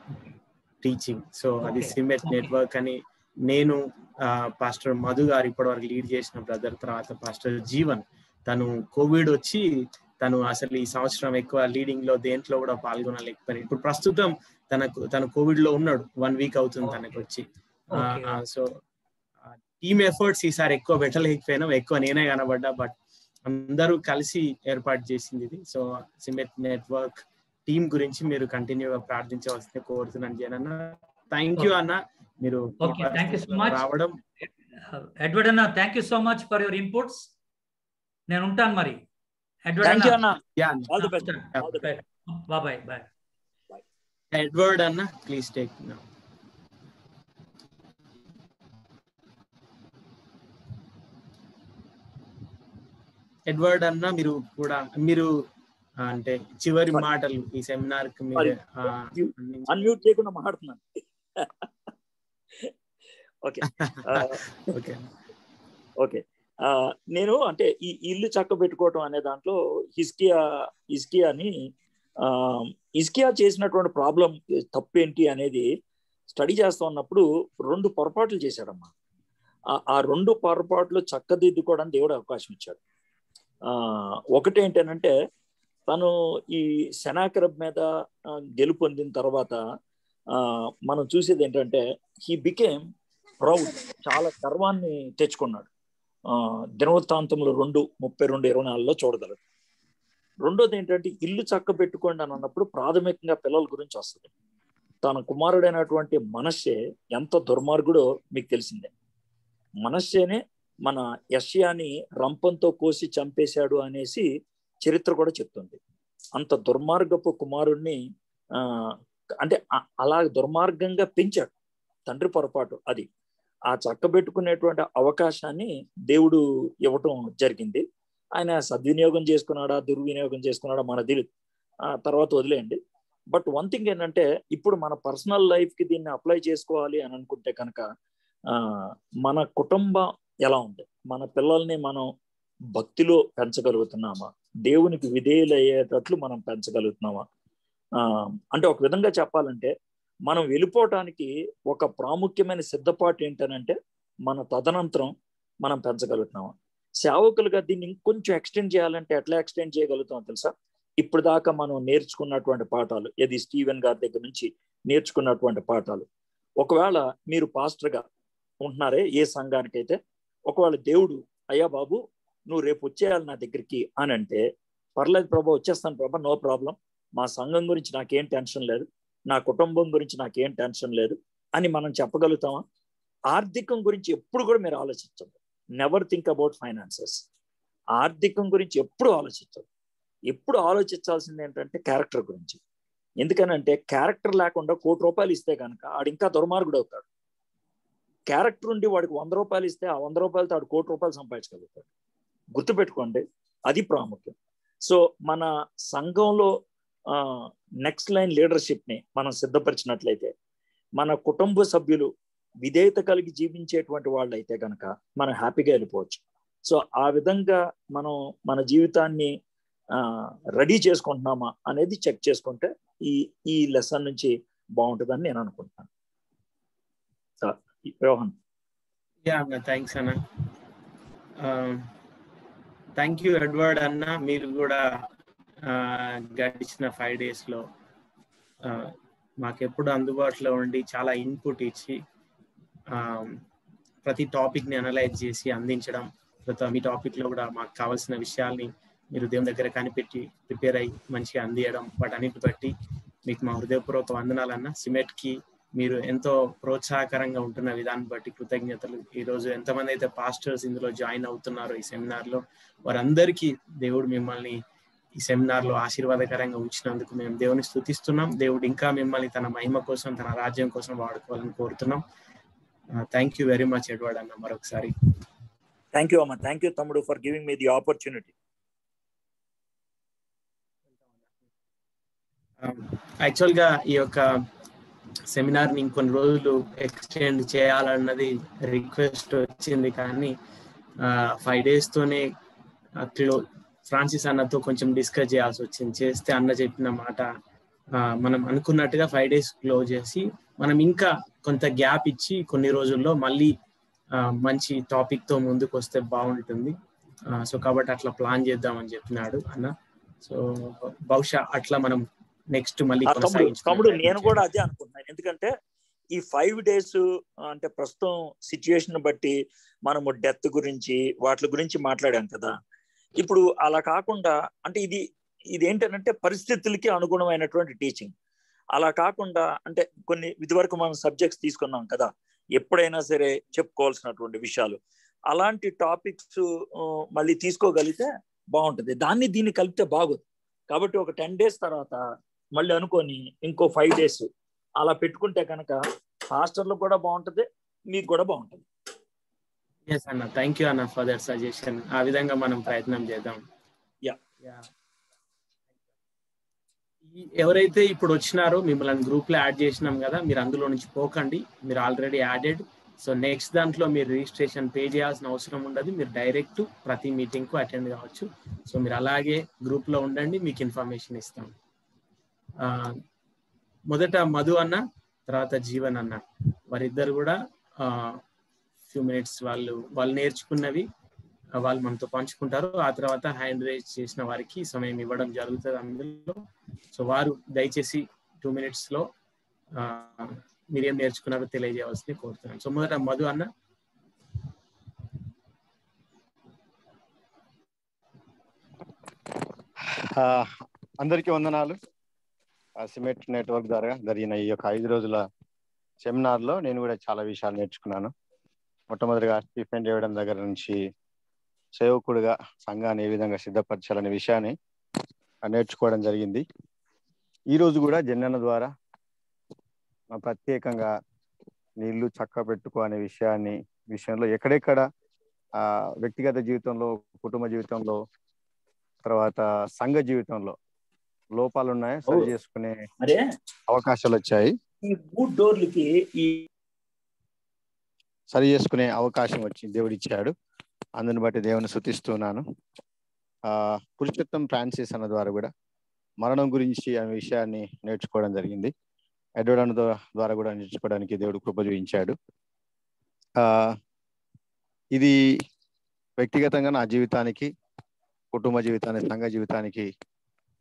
teaching. So అది సిమెట్ నెట్వర్క్ అని నేను పాస్టర్ మధు గారు ఇప్పటివరకు లీడ్ చేసిన బ్రదర్, తర్వాత పాస్టర్ జీవన్, తను కోవిడ్ వచ్చి తను అసలు ఈ సంవత్సరం ఎక్కువ లీడింగ్ లో దేంట్లో కూడా పాల్గొనలేకపోయారు. ఇప్పుడు ప్రస్తుతం తను కోవిడ్ లో ఉన్నాడు. 1 week అవుతుంది తనకు వచ్చి. సో టీమ్ ఎఫర్ట్స్ ఈసారి ఎక్కువ పెట్టలేకపోయినాం, ఎక్కువ నేనే కనబడ్డా. బట్ అందరూ కలిసి ఏర్పాటు చేసింది ఇది. సో సిమెట్ నెట్వర్క్ టీమ్ గురించి మీరు కంటిన్యూగా ప్రార్థించవలసింది కోరుతున్నాను. జనన్న థ్యాంక్ యూ అన్న, మీరు రావడం. ఎడ్వర్డ్ అన్న thank you so much for your inputs. నేను ఉంటాను మరి. ఎడ్వర్డ్ అన్న ప్లీజ్ టేక్. ఎడ్వర్డ్ అన్న మీరు అంటే చివరి మాటలు ఈ సెమినార్ కి మీరు అన్మ్యూట్ చేయకుండా మాట్లాడుతున్నాను. ఓకే ఓకే ఓకే నేను అంటే ఈ ఇల్లు చక్క పెట్టుకోవటం అనే దాంట్లో హిజ్కియా చేసినటువంటి ప్రాబ్లం తప్పు ఏంటి అనేది స్టడీ చేస్తా ఉన్నప్పుడు 2 పొరపాట్లు చేశాడమ్మా. ఆ 2 పొరపాట్లు చక్కదిద్దుకోవడానికి దేవుడు అవకాశం ఇచ్చాడు. ఒకటి ఏంటంటే తను ఈ సెనాకెరబ్ మీద గెలుపొందిన తర్వాత మనం చూసేది ఏంటంటే హీ బికేమ్ ప్రౌడ్, చాలా గర్వాన్ని తెచ్చుకున్నాడు. దినవృత్తాంతములు 2:32-24 చూడగలరు. రెండోది ఏంటంటే ఇల్లు చక్క పెట్టుకోండి అని అన్నప్పుడు ప్రాథమికంగా పిల్లల గురించి వస్తుంది. తన కుమారుడైనటువంటి మనష్షే ఎంత దుర్మార్గుడో మీకు తెలిసిందే. మనష్షేనే మన యెషయాని రంపంతో కోసి చంపేశాడు అనేసి చరిత్ర కూడా చెప్తుంది. అంత దుర్మార్గపు కుమారుణ్ణి అంటే అలా దుర్మార్గంగా పెంచాడు. తండ్రి పొరపాటు అది. ఆ చక్కబెట్టుకునేటువంటి అవకాశాన్ని దేవుడు ఇవ్వటం జరిగింది. ఆయన సద్వినియోగం చేసుకున్నాడా దుర్వినియోగం చేసుకున్నాడా మన తెలియదు, తర్వాత వదిలేయండి. బట్ వన్ థింగ్ ఏంటంటే ఇప్పుడు మన పర్సనల్ లైఫ్ కి దీన్ని అప్లై చేసుకోవాలి అని అనుకుంటే కనుక మన కుటుంబం ఎలా ఉంది, మన పిల్లల్ని మనం భక్తిలో పెంచగలుగుతున్నామా, దేవునికి విధేయులయ్యేటట్లు మనం పెంచగలుగుతున్నామా? అంటే ఒక విధంగా చెప్పాలంటే మనం వెళ్ళిపోవటానికి ఒక ప్రాముఖ్యమైన సిద్ధపాటు ఏంటనంటే మన తదనంతరం మనం పెంచగలుగుతున్నామా? సేవకులుగా దీన్ని ఇంకొంచెం ఎక్స్టెండ్ చేయాలంటే ఎట్లా ఎక్స్టెండ్ చేయగలుగుతామో తెలుసా? ఇప్పుడు దాకా మనం నేర్చుకున్నటువంటి పాఠాలు, ఇది స్టీవెన్ గారి దగ్గర నుంచి నేర్చుకున్నటువంటి పాఠాలు, ఒకవేళ మీరు పాస్టర్గా ఉంటున్నారే ఏ సంఘానికైతే, ఒకవేళ దేవుడు అయ్యా బాబు నువ్వు రేపు వచ్చేయాలి నా దగ్గరికి అని అంటే, పర్లేదు ప్రభా వచ్చేస్తాను ప్రభా, నో ప్రాబ్లం, మా సంఘం గురించి నాకేం టెన్షన్ లేదు, నా కుటుంబం గురించి నాకేం టెన్షన్ లేదు అని మనం చెప్పగలుగుతామా? ఆర్థికం గురించి ఎప్పుడు కూడా మీరు ఆలోచించండి. Never think about finances. ఆర్థికం గురించి ఎప్పుడు ఆలోచించదు. ఎప్పుడు ఆలోచించాల్సింది ఏంటంటే క్యారెక్టర్ గురించి. ఎందుకనంటే క్యారెక్టర్ లేకుండా ₹1,00,000 ఇస్తే కనుక ఆడు ఇంకా దుర్మార్గుడు అవుతాడు. క్యారెక్టర్ ఉండి వాడికి ₹100 ఇస్తే ఆ ₹100తో ఆడు ₹1,00,00,000 సంపాదించగలుగుతాడు. గుర్తుపెట్టుకోండి, అది ప్రాముఖ్యం. సో మన సంఘంలో నెక్స్ట్ లైన్ లీడర్షిప్ ని మనం సిద్ధపరిచినట్లయితే, మన కుటుంబ సభ్యులు విధేయత కలిగి జీవించేటువంటి వాళ్ళు అయితే కనుక మనం హ్యాపీగా వెళ్ళిపోవచ్చు. సో ఆ విధంగా మనం మన జీవితాన్ని రెడీ చేసుకుంటున్నామా అనేది చెక్ చేసుకుంటే ఈ లెసన్ నుంచి బాగుంటుందని నేను అనుకుంటున్నాను. రోహన్. థ్యాంక్స్ అన్న. థ్యాంక్ యూ ఎడ్వర్డ్ అన్న. మీరు కూడా గడిచిన 5 days లో మాకెప్పుడు అందుబాటులో ఉండి చాలా ఇన్పుట్ ఇచ్చి ప్రతి టాపిక్ ని అనలైజ్ చేసి అందించడం, మీ టాపిక్ లో కూడా మాకు కావాల్సిన విషయాల్ని మీరు దేవుని దగ్గర కనిపెట్టి ప్రిపేర్ అయ్యి మంచిగా అందియడం, వాటన్నిటి బట్టి మీకు మా హృదయపూర్వక వందనాలన్న. సిమెట్ కి మీరు ఎంతో ప్రోత్సాహకరంగా ఉంటున్న విధానం బట్టి కృతజ్ఞతలు. ఈరోజు ఎంతమంది అయితే పాస్టర్స్ ఇందులో జాయిన్ అవుతున్నారో ఈ సెమినార్ లో, వారందరికీ దేవుడు మిమ్మల్ని ఈ సెమినార్ లో ఆశీర్వాదకరంగా ఉంచినందుకు మేము దేవుని స్తుతిస్తున్నాం. దేవుడు ఇంకా మిమ్మల్ని తన మహిమ కోసం, తన రాజ్యం కోసం వాడుకోవాలని కోరుతున్నాం. Thank you very much Edward అన్న. మరొకసారి థ్యాంక్ యూ అమ్మ. థ్యాంక్ యూ తమ్ముడు for giving me the opportunity. Actual గా ఈ యొక్క సెమినార్ ని ఇంకొన్ని రోజులు ఎక్స్టెండ్ చేయాలన్నది రిక్వెస్ట్ వచ్చింది, కానీ 5 days తోనే ఫ్రాన్సిస్ అన్నతో కొంచెం డిస్కస్ చేయాల్సి వచ్చింది. చేస్తే అన్న చెప్పిన మాట మనం అనుకున్నట్టుగా 5 days క్లోజ్ చేసి మనం ఇంకా కొంత గ్యాప్ ఇచ్చి కొన్ని రోజుల్లో మళ్ళీ మంచి టాపిక్ తో ముందుకు వస్తే బాగుంటుంది. సో కాబట్టి అట్లా ప్లాన్ చేద్దామని చెప్పినాడు అన్న. సో బహుశా అట్లా మనం నెక్స్ట్ మళ్ళీ తమ్ముడు నేను కూడా అదే అనుకుంటున్నాను. ఎందుకంటే ఈ 5 days అంటే ప్రస్తుతం సిచ్యువేషన్ బట్టి మనము డెత్ గురించి వాటి గురించి మాట్లాడాం కదా. ఇప్పుడు అలా కాకుండా అంటే ఇది ఏంటంటే పరిస్థితులకి అనుగుణమైనటువంటి టీచింగ్. అలా కాకుండా అంటే కొన్ని ఇదివరకు మనం సబ్జెక్ట్స్ తీసుకున్నాం కదా, ఎప్పుడైనా సరే చెప్పుకోవాల్సినటువంటి విషయాలు, అలాంటి టాపిక్స్ మళ్ళీ తీసుకోగలిగితే బాగుంటుంది. దీన్ని కలిపితే బాగోదు. కాబట్టి ఒక 10 days తర్వాత మళ్ళీ అనుకొని ఇంకో 5 days అలా పెట్టుకుంటే కనుక హాస్టల్లో కూడా బాగుంటుంది, మీకు కూడా బాగుంటుంది. ఎస్ అన్న, థ్యాంక్ యూ అన్న ఫర్ దట్ సజెషన్. ఆ విధంగా మనం ప్రయత్నం చేద్దాం. యా. ఎవరైతే ఇప్పుడు వచ్చినారో మిమ్మల్ని గ్రూప్ లో యాడ్ చేసినాం కదా, మీరు అందులో నుంచి పోకండి, మీరు ఆల్రెడీ యాడెడ్. సో నెక్స్ట్ దాంట్లో మీరు రిజిస్ట్రేషన్ పే చేయాల్సిన అవసరం ఉండదు, మీరు డైరెక్ట్ ప్రతి మీటింగ్ కు అటెండ్ కావచ్చు. సో మీరు అలాగే గ్రూప్ లో ఉండండి, మీకు ఇన్ఫర్మేషన్ ఇస్తాం. మొదట మధు అన్న, తర్వాత జీవన్ అన్న, వారిద్దరు కూడా ఫ్యూ మినిట్స్ వాళ్ళు నేర్చుకున్నవి వాళ్ళు మనతో పంచుకుంటారు. ఆ తర్వాత హ్యాండ్ రేజ్ చేసిన వారికి సమయం ఇవ్వడం జరుగుతుంది అందులో. సో వారు దయచేసి 2 minutes లో మీరేం నేర్చుకున్నారో తెలియజేయవలసింది కోరుతున్నాను. సో మొదట మధు అన్న. అందరికీ వందనాలు. సిమెట్ నెట్వర్క్ ద్వారా జరిగిన ఈ యొక్క 5 రోజుల సెమినార్ లో నేను కూడా చాలా విషయాలు నేర్చుకున్నాను. మొట్టమొదటిగా స్టీఫెన్ చేయడం దగ్గర నుంచి సేవకుడుగా సంఘాన్ని ఏ విధంగా సిద్ధపరచాలనే విషయాన్ని నేర్చుకోవడం జరిగింది. ఈ రోజు కూడా జన్నన్న ద్వారా ప్రత్యేకంగా నీళ్లు చక్క పెట్టుకో అనే విషయంలో ఎక్కడెక్కడ వ్యక్తిగత జీవితంలో, కుటుంబ జీవితంలో, తర్వాత సంఘ జీవితంలో లోపాలు ఉన్నాయో సరి చేసుకునే అవకాశాలు వచ్చాయి. సరి చేసుకునే అవకాశం వచ్చింది, దేవుడు ఇచ్చాడు. అందుని బట్టి దేవుని స్తుతిస్తున్నాను. పురుషోత్తం ఫ్రాన్సిస్ అన్న ద్వారా కూడా మరణం గురించి అనే విషయాన్ని నేర్చుకోవడం జరిగింది. ఎడ్వర్డ్ అన్న ద్వారా కూడా నేర్చుకోవడానికి దేవుడు కృప చూపించాడు. ఇది వ్యక్తిగతంగా నా జీవితానికి, కుటుంబ జీవితానికి, సంఘ జీవితానికి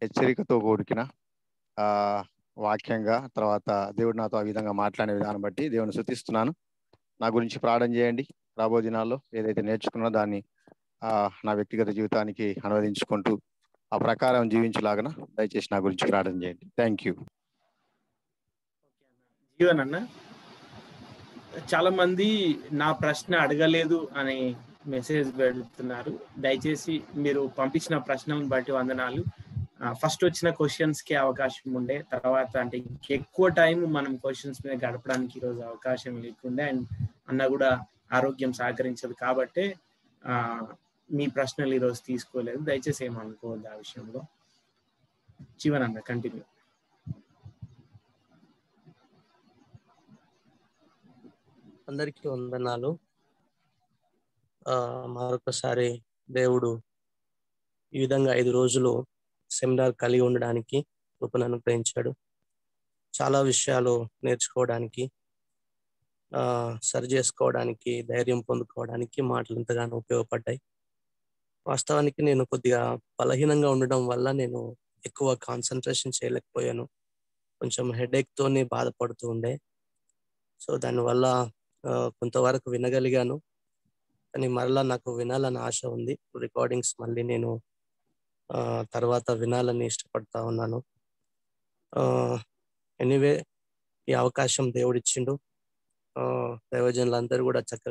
హెచ్చరికతో కూడిన వాక్యంగా, తర్వాత దేవుడు నాతో ఆ విధంగా మాట్లాడే విధానం బట్టి దేవుని స్తుతిస్తున్నాను. నా గురించి ప్రార్థన చేయండి. రాబో దినాల్లో ఏదైతే నేర్చుకున్నానో దాన్ని నా వ్యక్తిగత జీవితానికి అనువదించుకుంటూ ఆ ప్రకారం జీవించలాగన దయచేసి నా గురించి ప్రార్థన చేయండి. Thank you. జీవన్ అన్న, చాలా మంది నా ప్రశ్న అడగలేదు అని మెసేజ్ పెడుతున్నారు. దయచేసి మీరు పంపించిన ప్రశ్నలను బట్టి వందనాలు. ఫస్ట్ వచ్చిన క్వశ్చన్స్ కి అవకాశం ఉండే, తర్వాత అంటే ఎక్కువ టైం మనం క్వశ్చన్స్ మీద గడపడానికి ఈరోజు అవకాశం లేకుండే, అండ్ అన్న కూడా ఆరోగ్యం సహకరించదు కాబట్టి మీ ప్రశ్నలు ఈరోజు తీసుకోలేదు. దయచేసి ఏమనుకోవద్దు ఆ విషయంలో. జీవన్ అన్న కంటిన్యూ. అందరికీ వందనాలు. మరొకసారి దేవుడు ఈ విధంగా 5 రోజులు సెమినార్ కలిగి ఉండడానికి కృపను అనుగ్రహించాడు. చాలా విషయాలు నేర్చుకోవడానికి, సరి చేసుకోవడానికి, ధైర్యం పొందుకోవడానికి మాటలు ఎంతగానో ఉపయోగపడ్డాయి. వాస్తవానికి నేను కొద్దిగా బలహీనంగా ఉండడం వల్ల నేను ఎక్కువ కాన్సన్ట్రేషన్ చేయలేకపోయాను. కొంచెం హెడేక్ తోని బాధపడుతూ ఉండే. సో దానివల్ల కొంతవరకు వినగలిగాను, కానీ మరలా నాకు వినాలని ఆశ ఉంది. రికార్డింగ్స్ మళ్ళీ నేను తర్వాత వినాలని ఇష్టపడతా ఉన్నాను. ఎనీవే, ఈ అవకాశం దేవుడిచ్చిండు. దైవజనులందరూ కూడా చక్కగా